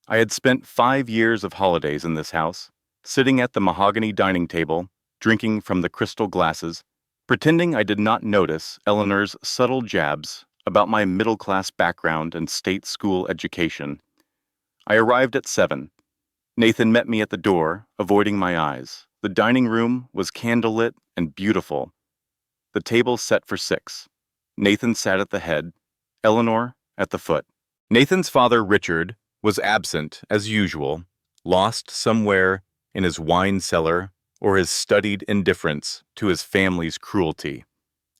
I had spent 5 years of holidays in this house, sitting at the mahogany dining table, drinking from the crystal glasses, pretending I did not notice Eleanor's subtle jabs about my middle-class background and state school education. I arrived at 7. Nathan met me at the door, avoiding my eyes. The dining room was candlelit and beautiful. The table set for 6. Nathan sat at the head, Eleanor at the foot. Nathan's father, Richard, was absent as usual, lost somewhere in his wine cellar or his studied indifference to his family's cruelty.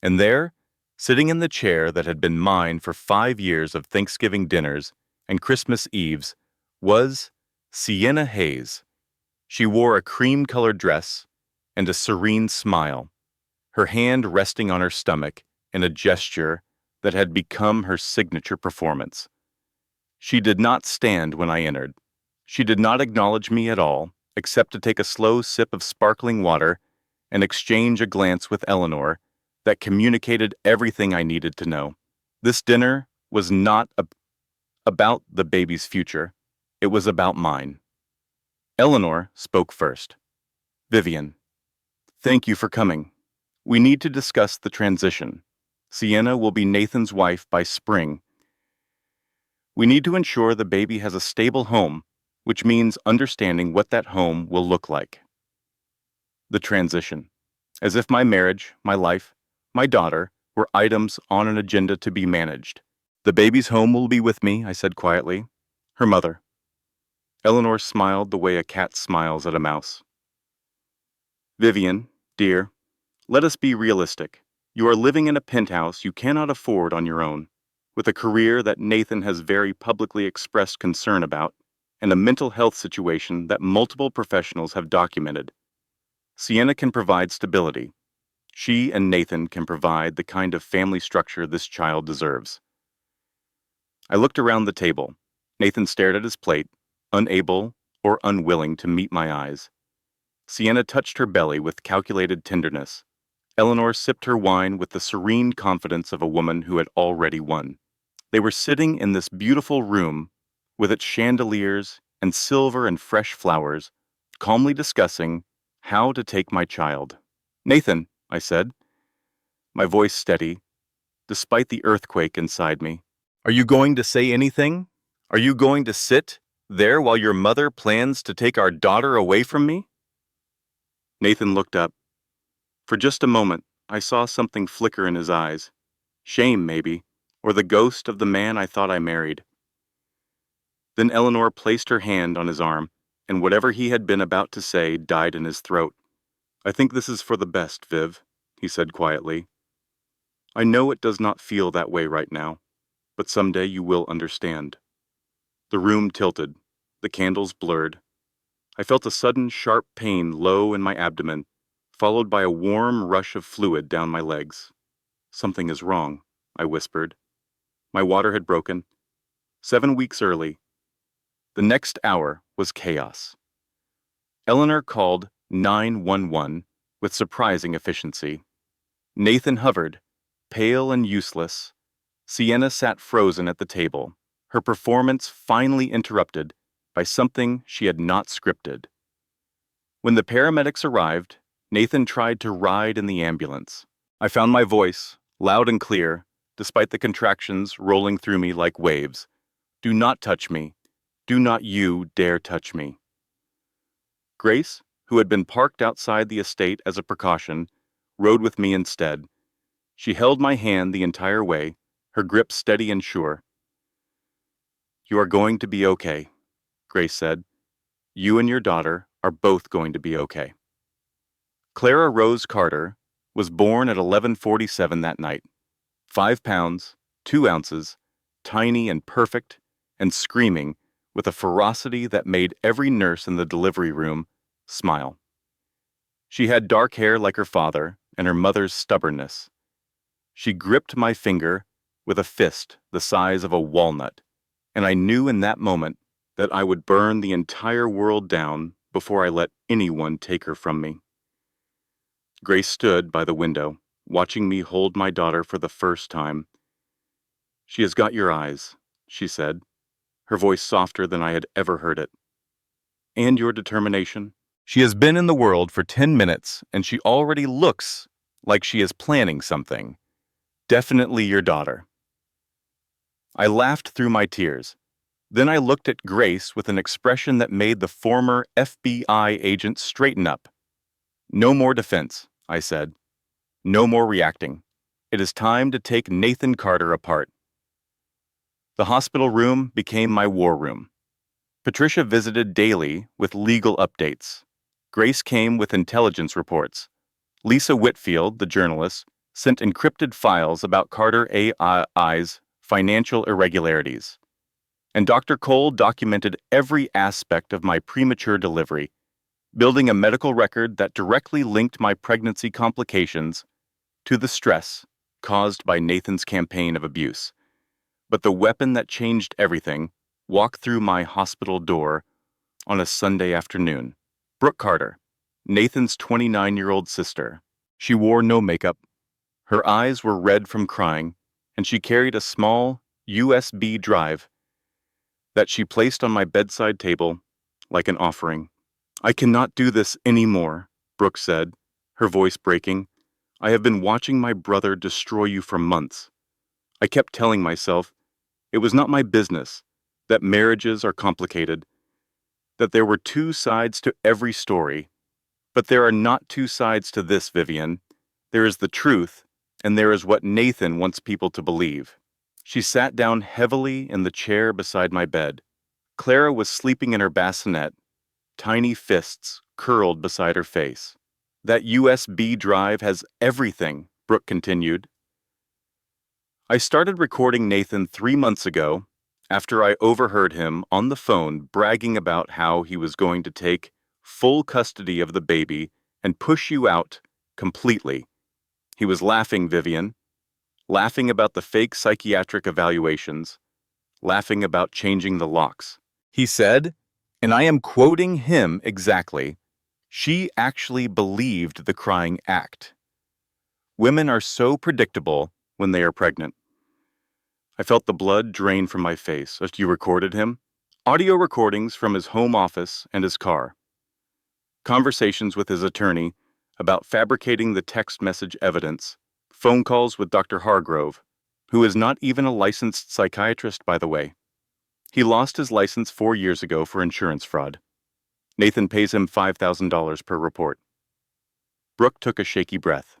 And there, sitting in the chair that had been mine for 5 years of Thanksgiving dinners and Christmas Eves, was Sienna Hayes. She wore a cream-colored dress and a serene smile, her hand resting on her stomach in a gesture that had become her signature performance. She did not stand when I entered. She did not acknowledge me at all, except to take a slow sip of sparkling water and exchange a glance with Eleanor that communicated everything I needed to know. This dinner was not about the baby's future. It was about mine. Eleanor spoke first. Vivian, thank you for coming. We need to discuss the transition. Sienna will be Nathan's wife by spring. We need to ensure the baby has a stable home, which means understanding what that home will look like. The transition. As if my marriage, my life, my daughter were items on an agenda to be managed. The baby's home will be with me, I said quietly. Her mother. Eleanor smiled the way a cat smiles at a mouse. Vivian, dear, let us be realistic. You are living in a penthouse you cannot afford on your own, with a career that Nathan has very publicly expressed concern about, and a mental health situation that multiple professionals have documented. Sienna can provide stability. She and Nathan can provide the kind of family structure this child deserves. I looked around the table. Nathan stared at his plate, unable or unwilling to meet my eyes. Sienna touched her belly with calculated tenderness. Eleanor sipped her wine with the serene confidence of a woman who had already won. They were sitting in this beautiful room with its chandeliers and silver and fresh flowers, calmly discussing how to take my child. Nathan, I said, my voice steady, despite the earthquake inside me. Are you going to say anything? Are you going to sit there while your mother plans to take our daughter away from me? Nathan looked up. For just a moment, I saw something flicker in his eyes. Shame, maybe, or the ghost of the man I thought I married. Then Eleanor placed her hand on his arm, and whatever he had been about to say died in his throat. I think this is for the best, Viv, he said quietly. I know it does not feel that way right now, but someday you will understand. The room tilted, the candles blurred. I felt a sudden sharp pain low in my abdomen, followed by a warm rush of fluid down my legs. Something is wrong, I whispered. My water had broken. 7 weeks early. The next hour was chaos. Eleanor called 911 with surprising efficiency. Nathan hovered, pale and useless. Sienna sat frozen at the table, her performance finally interrupted by something she had not scripted. When the paramedics arrived, Nathan tried to ride in the ambulance. I found my voice, loud and clear, despite the contractions rolling through me like waves. Do not touch me. Do not you dare touch me. Grace, who had been parked outside the estate as a precaution, rode with me instead. She held my hand the entire way, her grip steady and sure. You are going to be okay, Grace said. You and your daughter are both going to be okay. Clara Rose Carter was born at 11:47 that night. 5 pounds, 2 ounces, tiny and perfect, and screaming with a ferocity that made every nurse in the delivery room smile. She had dark hair like her father and her mother's stubbornness. She gripped my finger with a fist the size of a walnut, and I knew in that moment that I would burn the entire world down before I let anyone take her from me. Grace stood by the window, watching me hold my daughter for the first time. She has got your eyes, she said, her voice softer than I had ever heard it. And your determination. She has been in the world for 10 minutes, and she already looks like she is planning something. Definitely your daughter. I laughed through my tears. Then I looked at Grace with an expression that made the former FBI agent straighten up. No more defense, I said. No more reacting. It is time to take Nathan Carter apart. The hospital room became my war room. Patricia visited daily with legal updates. Grace came with intelligence reports. Lisa Whitfield, the journalist, sent encrypted files about Carter AI's financial irregularities. And Dr. Cole documented every aspect of my premature delivery, building a medical record that directly linked my pregnancy complications to the stress caused by Nathan's campaign of abuse. But the weapon that changed everything walked through my hospital door on a Sunday afternoon. Brooke Carter, Nathan's 29-year-old sister. She wore no makeup. Her eyes were red from crying, and she carried a small USB drive that she placed on my bedside table like an offering. I cannot do this anymore, Brooke said, her voice breaking. I have been watching my brother destroy you for months. I kept telling myself it was not my business, that marriages are complicated, that there were two sides to every story. But there are not two sides to this, Vivian. There is the truth, and there is what Nathan wants people to believe. She sat down heavily in the chair beside my bed. Clara was sleeping in her bassinet, tiny fists curled beside her face. That USB drive has everything, Brooke continued. I started recording Nathan 3 months ago, after I overheard him on the phone bragging about how he was going to take full custody of the baby and push you out completely. He was laughing, Vivian, laughing about the fake psychiatric evaluations, laughing about changing the locks. He said, and I am quoting him exactly, she actually believed the crying act. Women are so predictable when they are pregnant. I felt the blood drain from my face as you recorded him. Audio recordings from his home office and his car. Conversations with his attorney about fabricating the text message evidence. Phone calls with Dr. Hargrove, who is not even a licensed psychiatrist, by the way. He lost his license 4 years ago for insurance fraud. Nathan pays him $5,000 per report. Brooke took a shaky breath.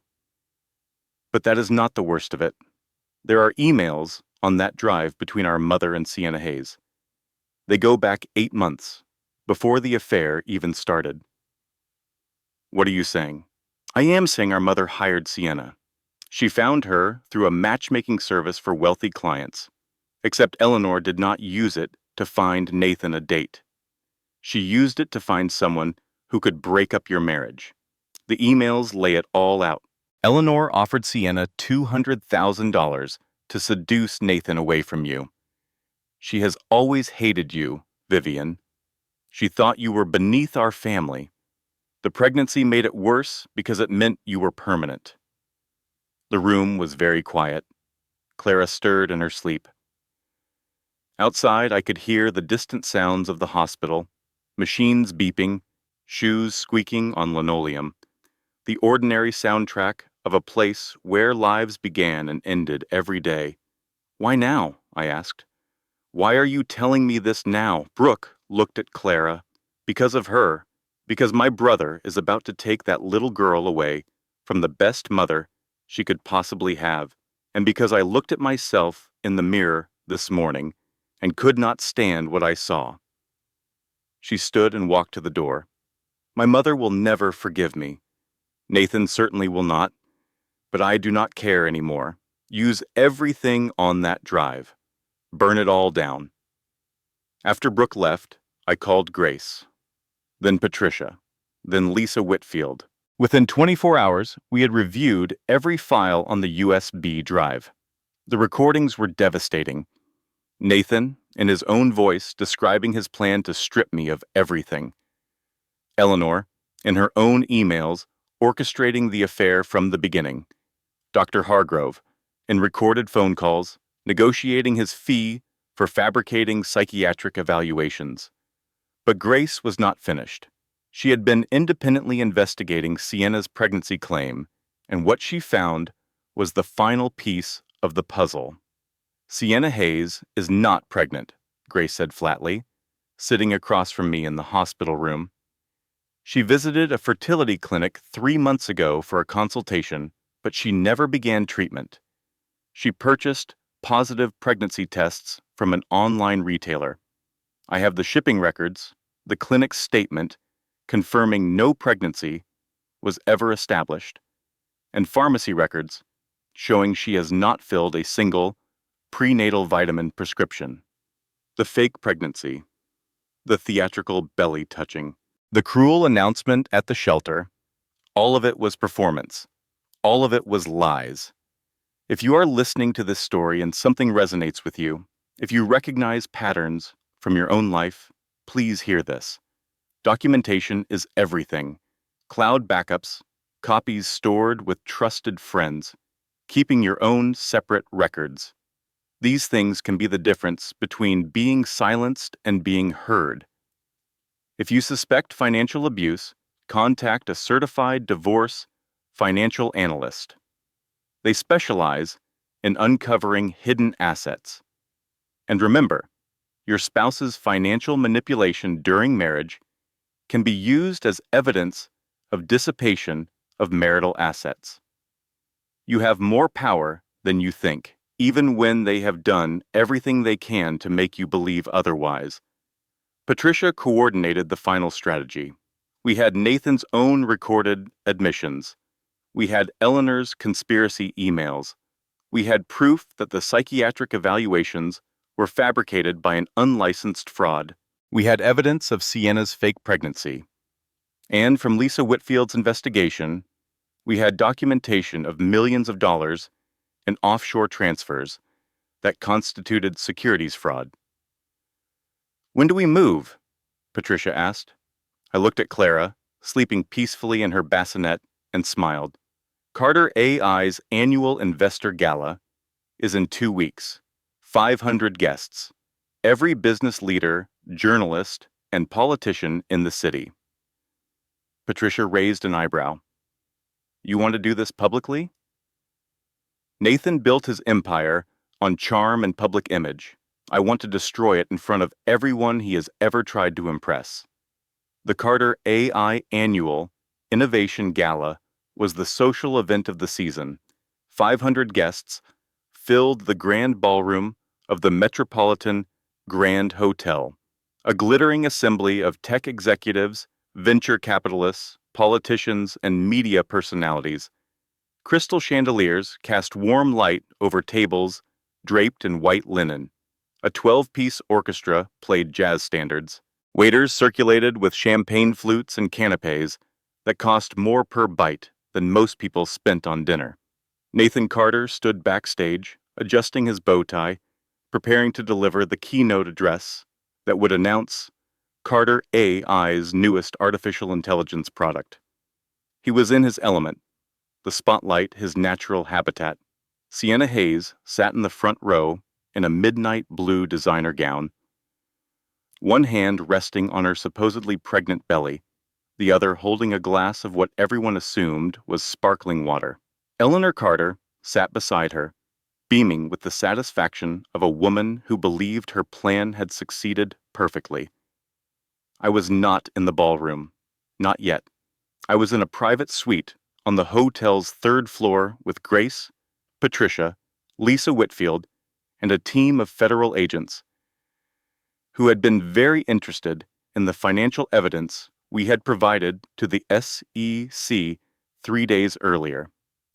But that is not the worst of it. There are emails on that drive between our mother and Sienna Hayes. They go back 8 months, before the affair even started. What are you saying? I am saying our mother hired Sienna. She found her through a matchmaking service for wealthy clients, except Eleanor did not use it to find Nathan a date. She used it to find someone who could break up your marriage. The emails lay it all out. Eleanor offered Sienna $200,000 to seduce Nathan away from you. She has always hated you, Vivian. She thought you were beneath our family. The pregnancy made it worse because it meant you were permanent. The room was very quiet. Clara stirred in her sleep. Outside, I could hear the distant sounds of the hospital, machines beeping, shoes squeaking on linoleum, the ordinary soundtrack of a place where lives began and ended every day. Why now? I asked. Why are you telling me this now? Brooke looked at Clara. Because of her. Because my brother is about to take that little girl away from the best mother she could possibly have. And because I looked at myself in the mirror this morning and could not stand what I saw. She stood and walked to the door. My mother will never forgive me. Nathan certainly will not. But I do not care anymore. Use everything on that drive. Burn it all down. After Brooke left, I called Grace, then Patricia, then Lisa Whitfield. Within 24 hours, we had reviewed every file on the USB drive. The recordings were devastating. Nathan, in his own voice, describing his plan to strip me of everything. Eleanor, in her own emails, orchestrating the affair from the beginning. Dr. Hargrove, in recorded phone calls, negotiating his fee for fabricating psychiatric evaluations. But Grace was not finished. She had been independently investigating Sienna's pregnancy claim, and what she found was the final piece of the puzzle. Sienna Hayes is not pregnant, Grace said flatly, sitting across from me in the hospital room. She visited a fertility clinic 3 months ago for a consultation, but she never began treatment. She purchased positive pregnancy tests from an online retailer. I have the shipping records, the clinic's statement confirming no pregnancy was ever established, and pharmacy records showing she has not filled a single prenatal vitamin prescription. The fake pregnancy, the theatrical belly touching, the cruel announcement at the shelter, all of it was performance. All of it was lies. If you are listening to this story and something resonates with you, if you recognize patterns from your own life, please hear this. Documentation is everything. Cloud backups, copies stored with trusted friends, keeping your own separate records. These things can be the difference between being silenced and being heard. If you suspect financial abuse, contact a certified divorce financial analyst. They specialize in uncovering hidden assets. And remember, your spouse's financial manipulation during marriage can be used as evidence of dissipation of marital assets. You have more power than you think, even when they have done everything they can to make you believe otherwise. Patricia coordinated the final strategy. We had Nathan's own recorded admissions. We had Eleanor's conspiracy emails. We had proof that the psychiatric evaluations were fabricated by an unlicensed fraud. We had evidence of Sienna's fake pregnancy. And from Lisa Whitfield's investigation, we had documentation of millions of dollars in offshore transfers that constituted securities fraud. When do we move? Patricia asked. I looked at Clara, sleeping peacefully in her bassinet, and smiled. Carter AI's annual investor gala is in 2 weeks. 500 guests. Every business leader, journalist, and politician in the city. Patricia raised an eyebrow. You want to do this publicly? Nathan built his empire on charm and public image. I want to destroy it in front of everyone he has ever tried to impress. The Carter AI Annual Innovation Gala was the social event of the season. 500 guests filled the grand ballroom of the Metropolitan Grand Hotel, a glittering assembly of tech executives, venture capitalists, politicians, and media personalities. Crystal chandeliers cast warm light over tables draped in white linen. A 12-piece orchestra played jazz standards. Waiters circulated with champagne flutes and canapes that cost more per bite than most people spent on dinner. Nathan Carter stood backstage, adjusting his bow tie, preparing to deliver the keynote address that would announce Carter AI's newest artificial intelligence product. He was in his element, the spotlight his natural habitat. Sienna Hayes sat in the front row in a midnight blue designer gown, one hand resting on her supposedly pregnant belly, the other holding a glass of what everyone assumed was sparkling water. Eleanor Carter sat beside her, beaming with the satisfaction of a woman who believed her plan had succeeded perfectly. I was not in the ballroom. Not yet. I was in a private suite on the hotel's third floor with Grace, Patricia, Lisa Whitfield, and a team of federal agents who had been very interested in the financial evidence we had provided to the SEC 3 days earlier.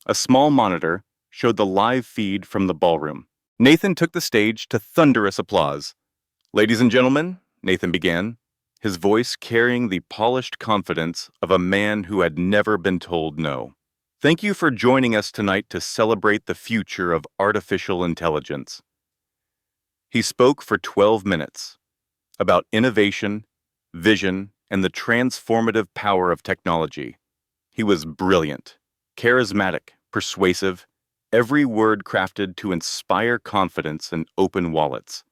A small monitor showed the live feed from the ballroom. Nathan took the stage to thunderous applause. "Ladies and gentlemen," Nathan began, his voice carrying the polished confidence of a man who had never been told no. "Thank you for joining us tonight to celebrate the future of artificial intelligence." He spoke for 12 minutes about innovation, vision, and the transformative power of technology. He was brilliant, charismatic, persuasive, every word crafted to inspire confidence and open wallets.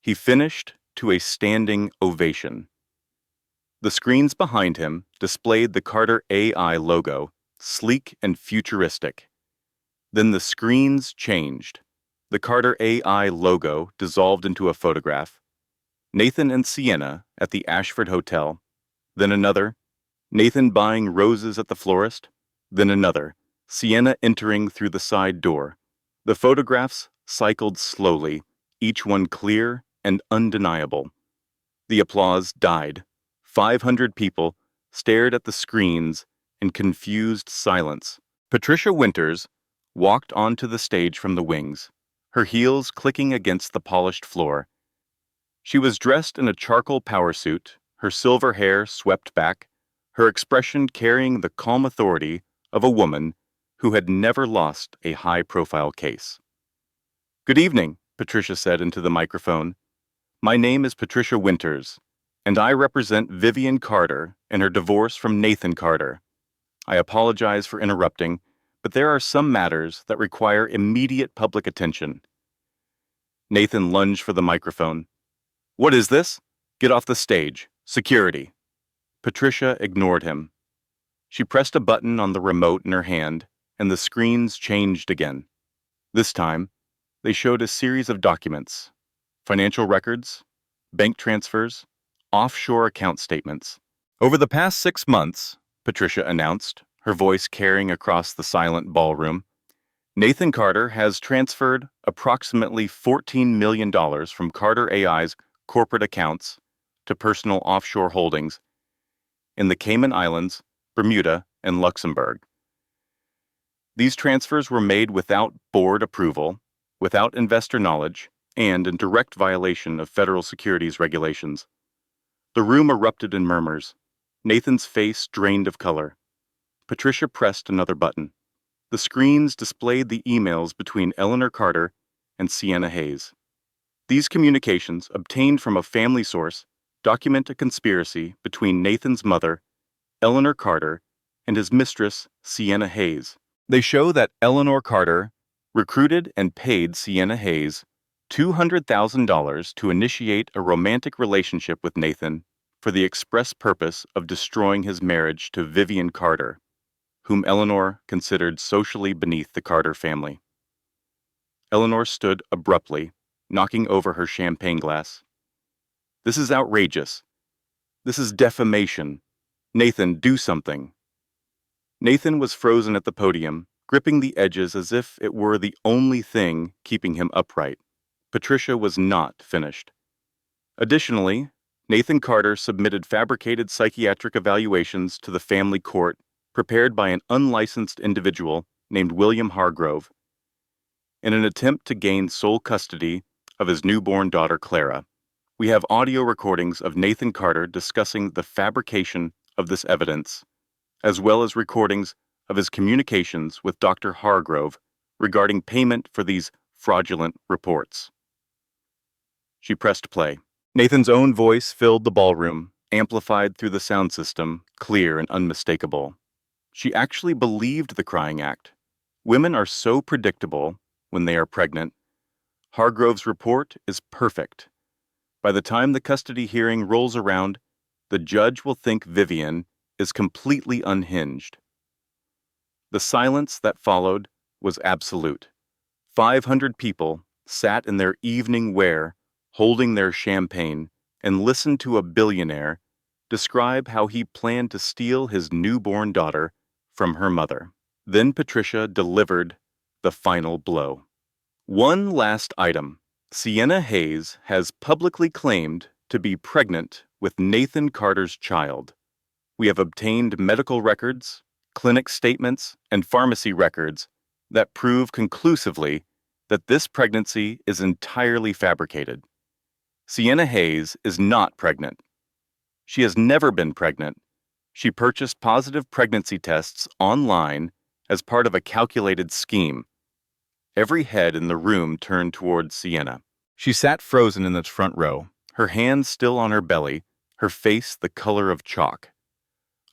He finished to a standing ovation. The screens behind him displayed the Carter AI logo, sleek and futuristic. Then the screens changed. The Carter AI logo dissolved into a photograph. Nathan and Sienna at the Ashford Hotel. Then another. Nathan buying roses at the florist. Then another. Sienna entering through the side door. The photographs cycled slowly, each one clear and undeniable. The applause died. 500 people stared at the screens in confused silence. Patricia Winters walked onto the stage from the wings, her heels clicking against the polished floor. She was dressed in a charcoal power suit, her silver hair swept back, her expression carrying the calm authority of a woman who had never lost a high-profile case. "Good evening," Patricia said into the microphone. "My name is Patricia Winters, and I represent Vivian Carter and her divorce from Nathan Carter. I apologize for interrupting, but there are some matters that require immediate public attention." Nathan lunged for the microphone. "What is this? Get off the stage. Security." Patricia ignored him. She pressed a button on the remote in her hand, and the screens changed again. This time, they showed a series of documents: financial records, bank transfers, offshore account statements. "Over the past 6 months," Patricia announced, her voice carrying across the silent ballroom, "Nathan Carter has transferred approximately $14 million from Carter AI's corporate accounts to personal offshore holdings in the Cayman Islands, Bermuda, and Luxembourg. These transfers were made without board approval, without investor knowledge, and in direct violation of federal securities regulations." The room erupted in murmurs. Nathan's face drained of color. Patricia pressed another button. The screens displayed the emails between Eleanor Carter and Sienna Hayes. These communications, obtained from a family source, document a conspiracy between Nathan's mother, Eleanor Carter, and his mistress, Sienna Hayes. They show that Eleanor Carter recruited and paid Sienna Hayes $200,000 to initiate a romantic relationship with Nathan for the express purpose of destroying his marriage to Vivian Carter, whom Eleanor considered socially beneath the Carter family. Eleanor stood abruptly, knocking over her champagne glass. "This is outrageous. This is defamation. Nathan, do something." Nathan was frozen at the podium, gripping the edges as if it were the only thing keeping him upright. Patricia was not finished. "Additionally, Nathan Carter submitted fabricated psychiatric evaluations to the family court prepared by an unlicensed individual named William Hargrove in an attempt to gain sole custody of his newborn daughter Clara. We have audio recordings of Nathan Carter discussing the fabrication of this evidence, as well as recordings of his communications with Dr. Hargrove regarding payment for these fraudulent reports. She pressed play. Nathan's own voice filled the ballroom, amplified through the sound system, clear and unmistakable. She actually believed the crying act. Women are so predictable when they are pregnant. Hargrove's report is perfect. By the time the custody hearing rolls around, the judge will think Vivian is completely unhinged. The silence that followed was absolute. 500 people sat in their evening wear, holding their champagne, and listened to a billionaire describe how he planned to steal his newborn daughter from her mother. Then Patricia delivered the final blow. One last item. Sienna Hayes has publicly claimed to be pregnant with Nathan Carter's child. We have obtained medical records, clinic statements, and pharmacy records that prove conclusively that this pregnancy is entirely fabricated. Sienna Hayes is not pregnant. She has never been pregnant. She purchased positive pregnancy tests online as part of a calculated scheme. Every head in the room turned towards Sienna. She sat frozen in the front row, her hands still on her belly, her face the color of chalk.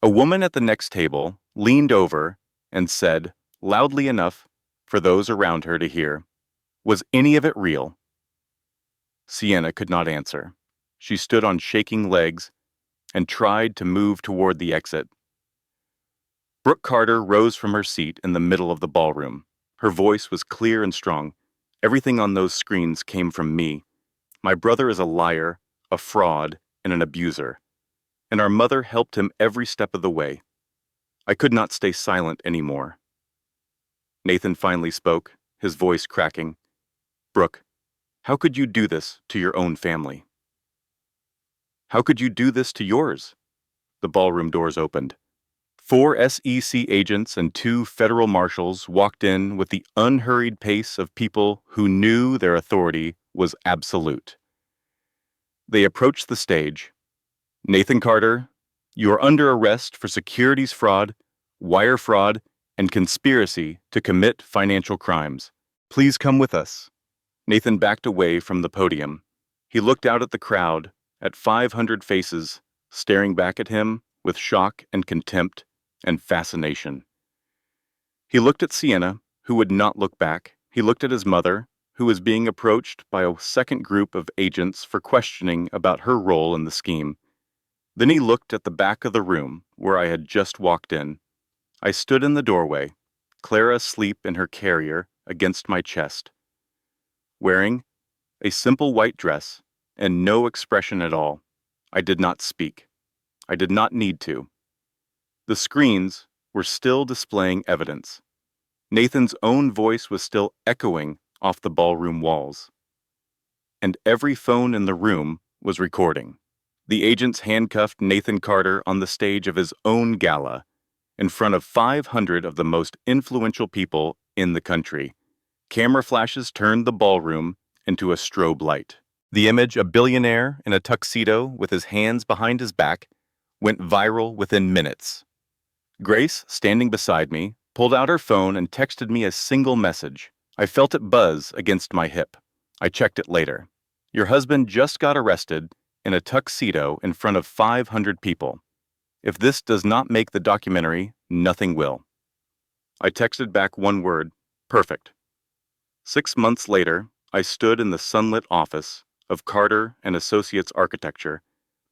A woman at the next table leaned over and said, loudly enough for those around her to hear, "Was any of it real?" Sienna could not answer. She stood on shaking legs and tried to move toward the exit. Brooke Carter rose from her seat in the middle of the ballroom. Her voice was clear and strong. "Everything on those screens came from me. My brother is a liar, a fraud, and an abuser. And our mother helped him every step of the way. I could not stay silent anymore." Nathan finally spoke, his voice cracking. "Brooke, how could you do this to your own family? How could you do this to yours?" The ballroom doors opened. 4 SEC agents and 2 federal marshals walked in with the unhurried pace of people who knew their authority was absolute. They approached the stage. "Nathan Carter, you are under arrest for securities fraud, wire fraud, and conspiracy to commit financial crimes. Please come with us." Nathan backed away from the podium. He looked out at the crowd, at 500 faces, staring back at him with shock and contempt and fascination. He looked at Sienna, who would not look back. He looked at his mother, who was being approached by a second group of agents for questioning about her role in the scheme. Then he looked at the back of the room where I had just walked in. I stood in the doorway, Clara asleep in her carrier against my chest, wearing a simple white dress and no expression at all. I did not speak. I did not need to. The screens were still displaying evidence. Nathan's own voice was still echoing off the ballroom walls. And every phone in the room was recording. The agents handcuffed Nathan Carter on the stage of his own gala, in front of 500 of the most influential people in the country. Camera flashes turned the ballroom into a strobe light. The image, a billionaire in a tuxedo with his hands behind his back, went viral within minutes. Grace, standing beside me, pulled out her phone and texted me a single message. I felt it buzz against my hip. I checked it later. "Your husband just got arrested in a tuxedo in front of 500 people. If this does not make the documentary, nothing will." I texted back one word: perfect. 6 months later, I stood in the sunlit office of Carter and Associates Architecture,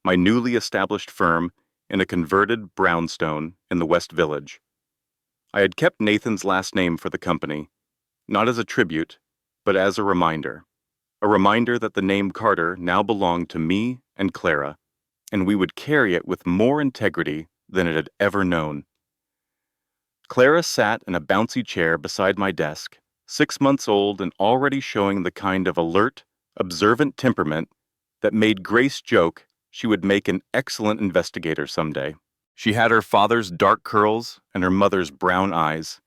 my newly established firm in a converted brownstone in the West Village. I had kept Nathan's last name for the company, not as a tribute, but as a reminder that the name Carter now belonged to me and Clara, and we would carry it with more integrity than it had ever known. Clara sat in a bouncy chair beside my desk, 6 months old and already showing the kind of alert, observant temperament that made Grace joke she would make an excellent investigator someday. She had her father's dark curls and her mother's brown eyes,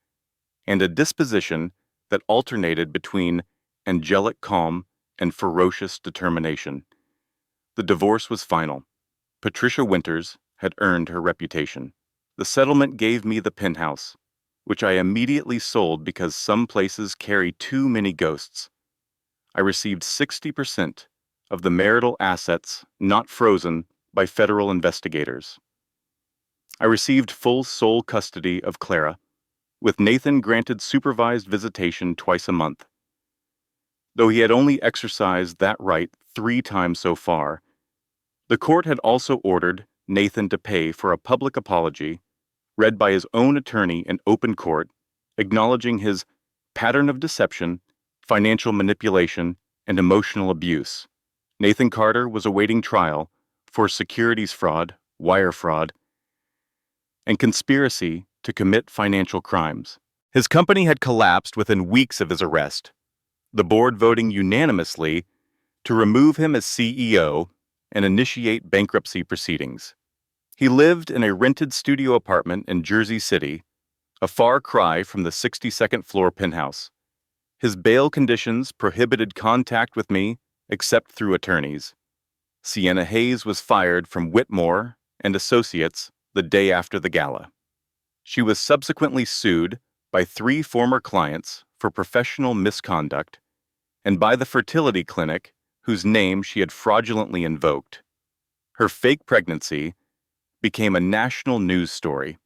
and a disposition that alternated between angelic calm and ferocious determination. The divorce was final. Patricia Winters had earned her reputation. The settlement gave me the penthouse, which I immediately sold because some places carry too many ghosts. I received 60% of the marital assets not frozen by federal investigators. I received full sole custody of Clara, with Nathan granted supervised visitation twice a month. Though he had only exercised that right 3 times so far, the court had also ordered Nathan to pay for a public apology read by his own attorney in open court, acknowledging his pattern of deception, financial manipulation, and emotional abuse. Nathan Carter was awaiting trial for securities fraud, wire fraud, and conspiracy to commit financial crimes. His company had collapsed within weeks of his arrest, the board voting unanimously to remove him as CEO and initiate bankruptcy proceedings. He lived in a rented studio apartment in Jersey City, a far cry from the 62nd floor penthouse. His bail conditions prohibited contact with me except through attorneys. Sienna Hayes was fired from Whitmore and Associates the day after the gala. She was subsequently sued by 3 former clients for professional misconduct and by the fertility clinic whose name she had fraudulently invoked. Her fake pregnancy became a national news story,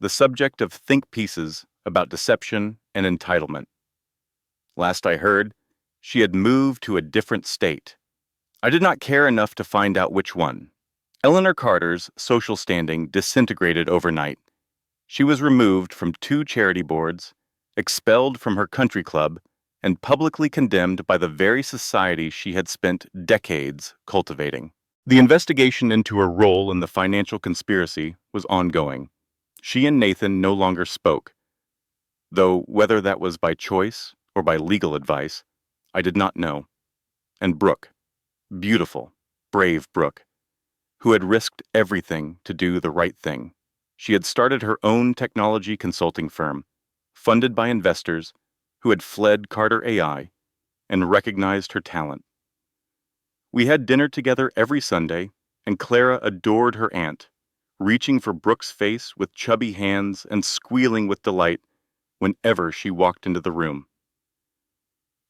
the subject of think pieces about deception and entitlement. Last I heard, she had moved to a different state. I did not care enough to find out which one. Eleanor Carter's social standing disintegrated overnight. She was removed from 2 charity boards, expelled from her country club, and publicly condemned by the very society she had spent decades cultivating. The investigation into her role in the financial conspiracy was ongoing. She and Nathan no longer spoke, though whether that was by choice or by legal advice, I did not know. And Brooke, beautiful, brave Brooke, who had risked everything to do the right thing. She had started her own technology consulting firm, funded by investors who had fled Carter AI and recognized her talent. We had dinner together every Sunday, and Clara adored her aunt, reaching for Brooke's face with chubby hands and squealing with delight whenever she walked into the room.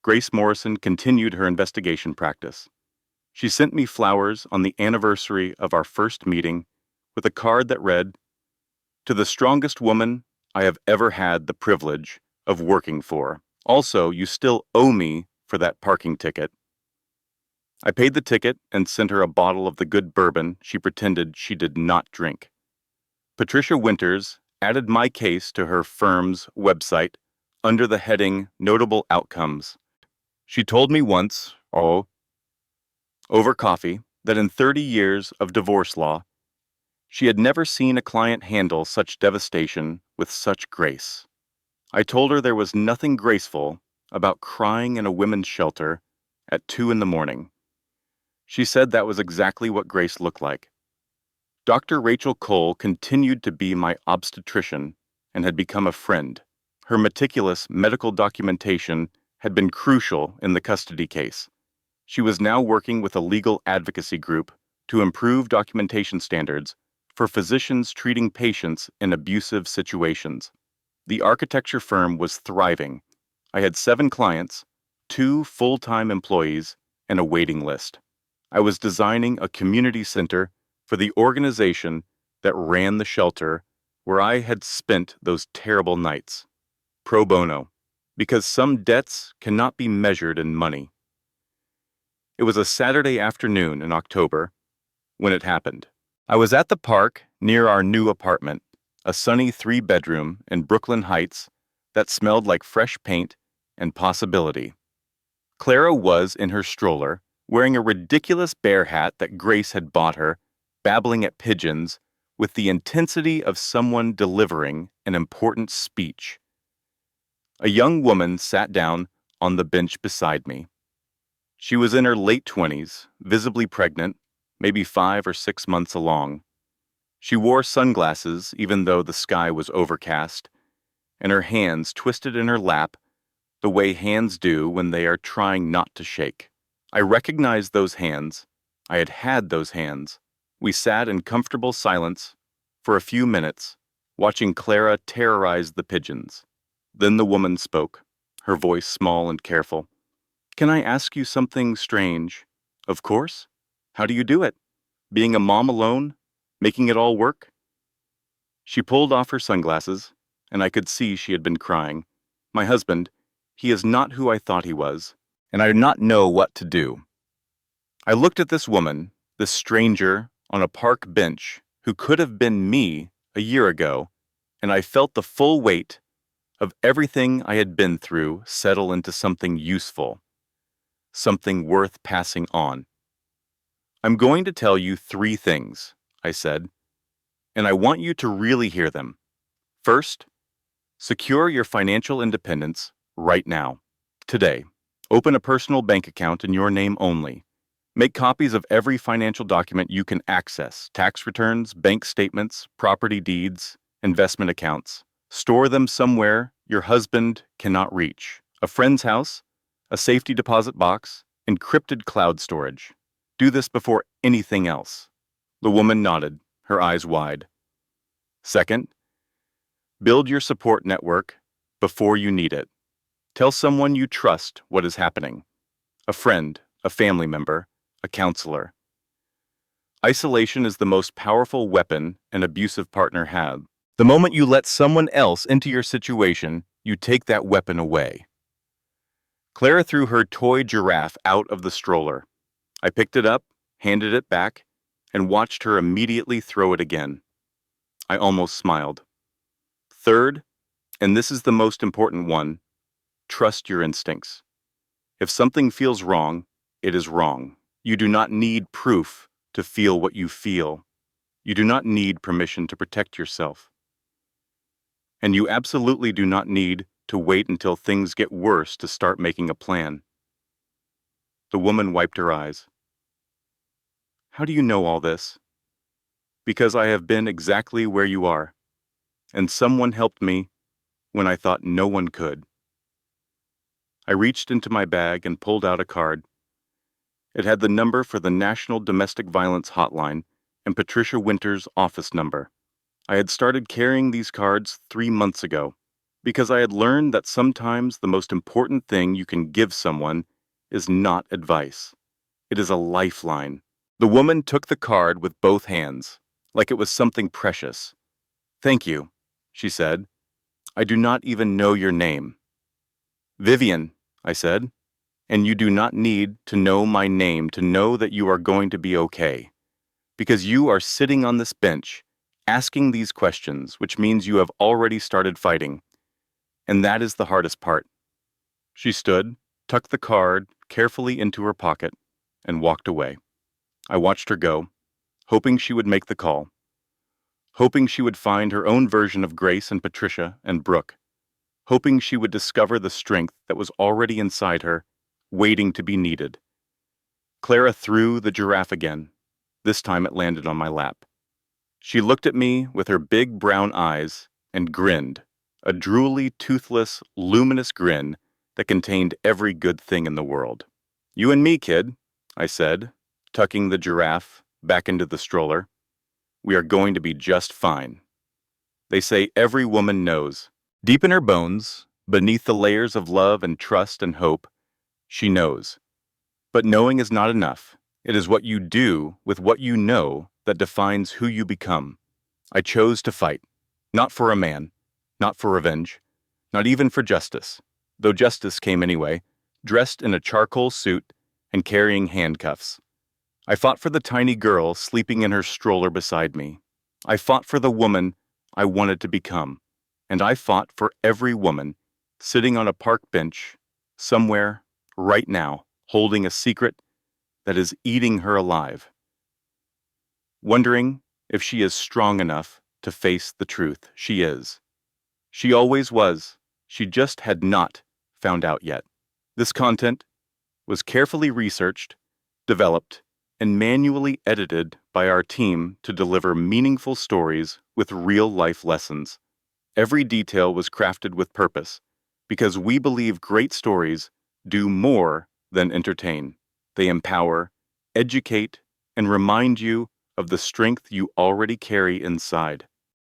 Grace Morrison continued her investigation practice. She sent me flowers on the anniversary of our first meeting with a card that read, "To the strongest woman I have ever had the privilege of working for. Also, you still owe me for that parking ticket." I paid the ticket and sent her a bottle of the good bourbon she pretended she did not drink. Patricia Winters added my case to her firm's website under the heading Notable Outcomes. She told me once, over coffee, that in 30 years of divorce law, she had never seen a client handle such devastation with such grace. I told her there was nothing graceful about crying in a women's shelter at 2 in the morning. She said that was exactly what Grace looked like. Dr. Rachel Cole continued to be my obstetrician and had become a friend. Her meticulous medical documentation had been crucial in the custody case. She was now working with a legal advocacy group to improve documentation standards for physicians treating patients in abusive situations. The architecture firm was thriving. I had 7 clients, 2 full-time employees, and a waiting list. I was designing a community center for the organization that ran the shelter where I had spent those terrible nights. Pro bono, because some debts cannot be measured in money. It was a Saturday afternoon in October when it happened. I was at the park near our new apartment, a sunny 3-bedroom in Brooklyn Heights that smelled like fresh paint and possibility. Clara was in her stroller, wearing a ridiculous bear hat that Grace had bought her, babbling at pigeons with the intensity of someone delivering an important speech. A young woman sat down on the bench beside me. She was in her late 20s, visibly pregnant, maybe 5 or 6 months along. She wore sunglasses even though the sky was overcast, and her hands twisted in her lap the way hands do when they are trying not to shake. I recognized those hands. I had had those hands. We sat in comfortable silence for a few minutes, watching Clara terrorize the pigeons. Then the woman spoke, her voice small and careful. "Can I ask you something strange?" "Of course. How do you do it? Being a mom alone? Making it all work?" She pulled off her sunglasses, and I could see she had been crying. "My husband, he is not who I thought he was, and I do not know what to do." I looked at this woman, this stranger on a park bench who could have been me a year ago, and I felt the full weight of everything I had been through settle into something useful, something worth passing on. "I'm going to tell you 3 things," I said, "and I want you to really hear them. First, secure your financial independence right now, today. Open a personal bank account in your name only. Make copies of every financial document you can access: tax returns, bank statements, property deeds, investment accounts. Store them somewhere your husband cannot reach: a friend's house, a safety deposit box, encrypted cloud storage. Do this before anything else." The woman nodded, her eyes wide. "Second, build your support network before you need it. Tell someone you trust what is happening: a friend, a family member, a counselor. Isolation is the most powerful weapon an abusive partner has. The moment you let someone else into your situation, you take that weapon away." Clara threw her toy giraffe out of the stroller. I picked it up, handed it back, and watched her immediately throw it again. I almost smiled. Third, and this is the most important one, trust your instincts. If something feels wrong, it is wrong. You do not need proof to feel what you feel. You do not need permission to protect yourself. And you absolutely do not need to wait until things get worse to start making a plan. The woman wiped her eyes. "How do you know all this?" "Because I have been exactly where you are, and someone helped me when I thought no one could." I reached into my bag and pulled out a card. It had the number for the National Domestic Violence Hotline and Patricia Winter's office number. I had started carrying these cards 3 months ago, because I had learned that sometimes the most important thing you can give someone is not advice. It is a lifeline. The woman took the card with both hands, like it was something precious. "Thank you," she said. "I do not even know your name." "Vivian," I said, "and you do not need to know my name to know that you are going to be okay. Because you are sitting on this bench, asking these questions, which means you have already started fighting. And that is the hardest part." She stood, tucked the card carefully into her pocket, and walked away. I watched her go, hoping she would make the call, hoping she would find her own version of Grace and Patricia and Brooke, hoping she would discover the strength that was already inside her, waiting to be needed. Clara threw the giraffe again. This time it landed on my lap. She looked at me with her big brown eyes and grinned, a drooly, toothless, luminous grin that contained every good thing in the world. "You and me, kid," I said, tucking the giraffe back into the stroller. "We are going to be just fine." They say every woman knows. Deep in her bones, beneath the layers of love and trust and hope, she knows. But knowing is not enough. It is what you do with what you know that defines who you become. I chose to fight. Not for a man, not for revenge, not even for justice, though justice came anyway, dressed in a charcoal suit and carrying handcuffs. I fought for the tiny girl sleeping in her stroller beside me. I fought for the woman I wanted to become. And I fought for every woman sitting on a park bench somewhere right now, holding a secret that is eating her alive, wondering if she is strong enough to face the truth. She is. She always was. She just had not found out yet. This content was carefully researched, developed, and manually edited by our team to deliver meaningful stories with real-life lessons. Every detail was crafted with purpose, because we believe great stories do more than entertain. They empower, educate, and remind you of the strength you already carry inside.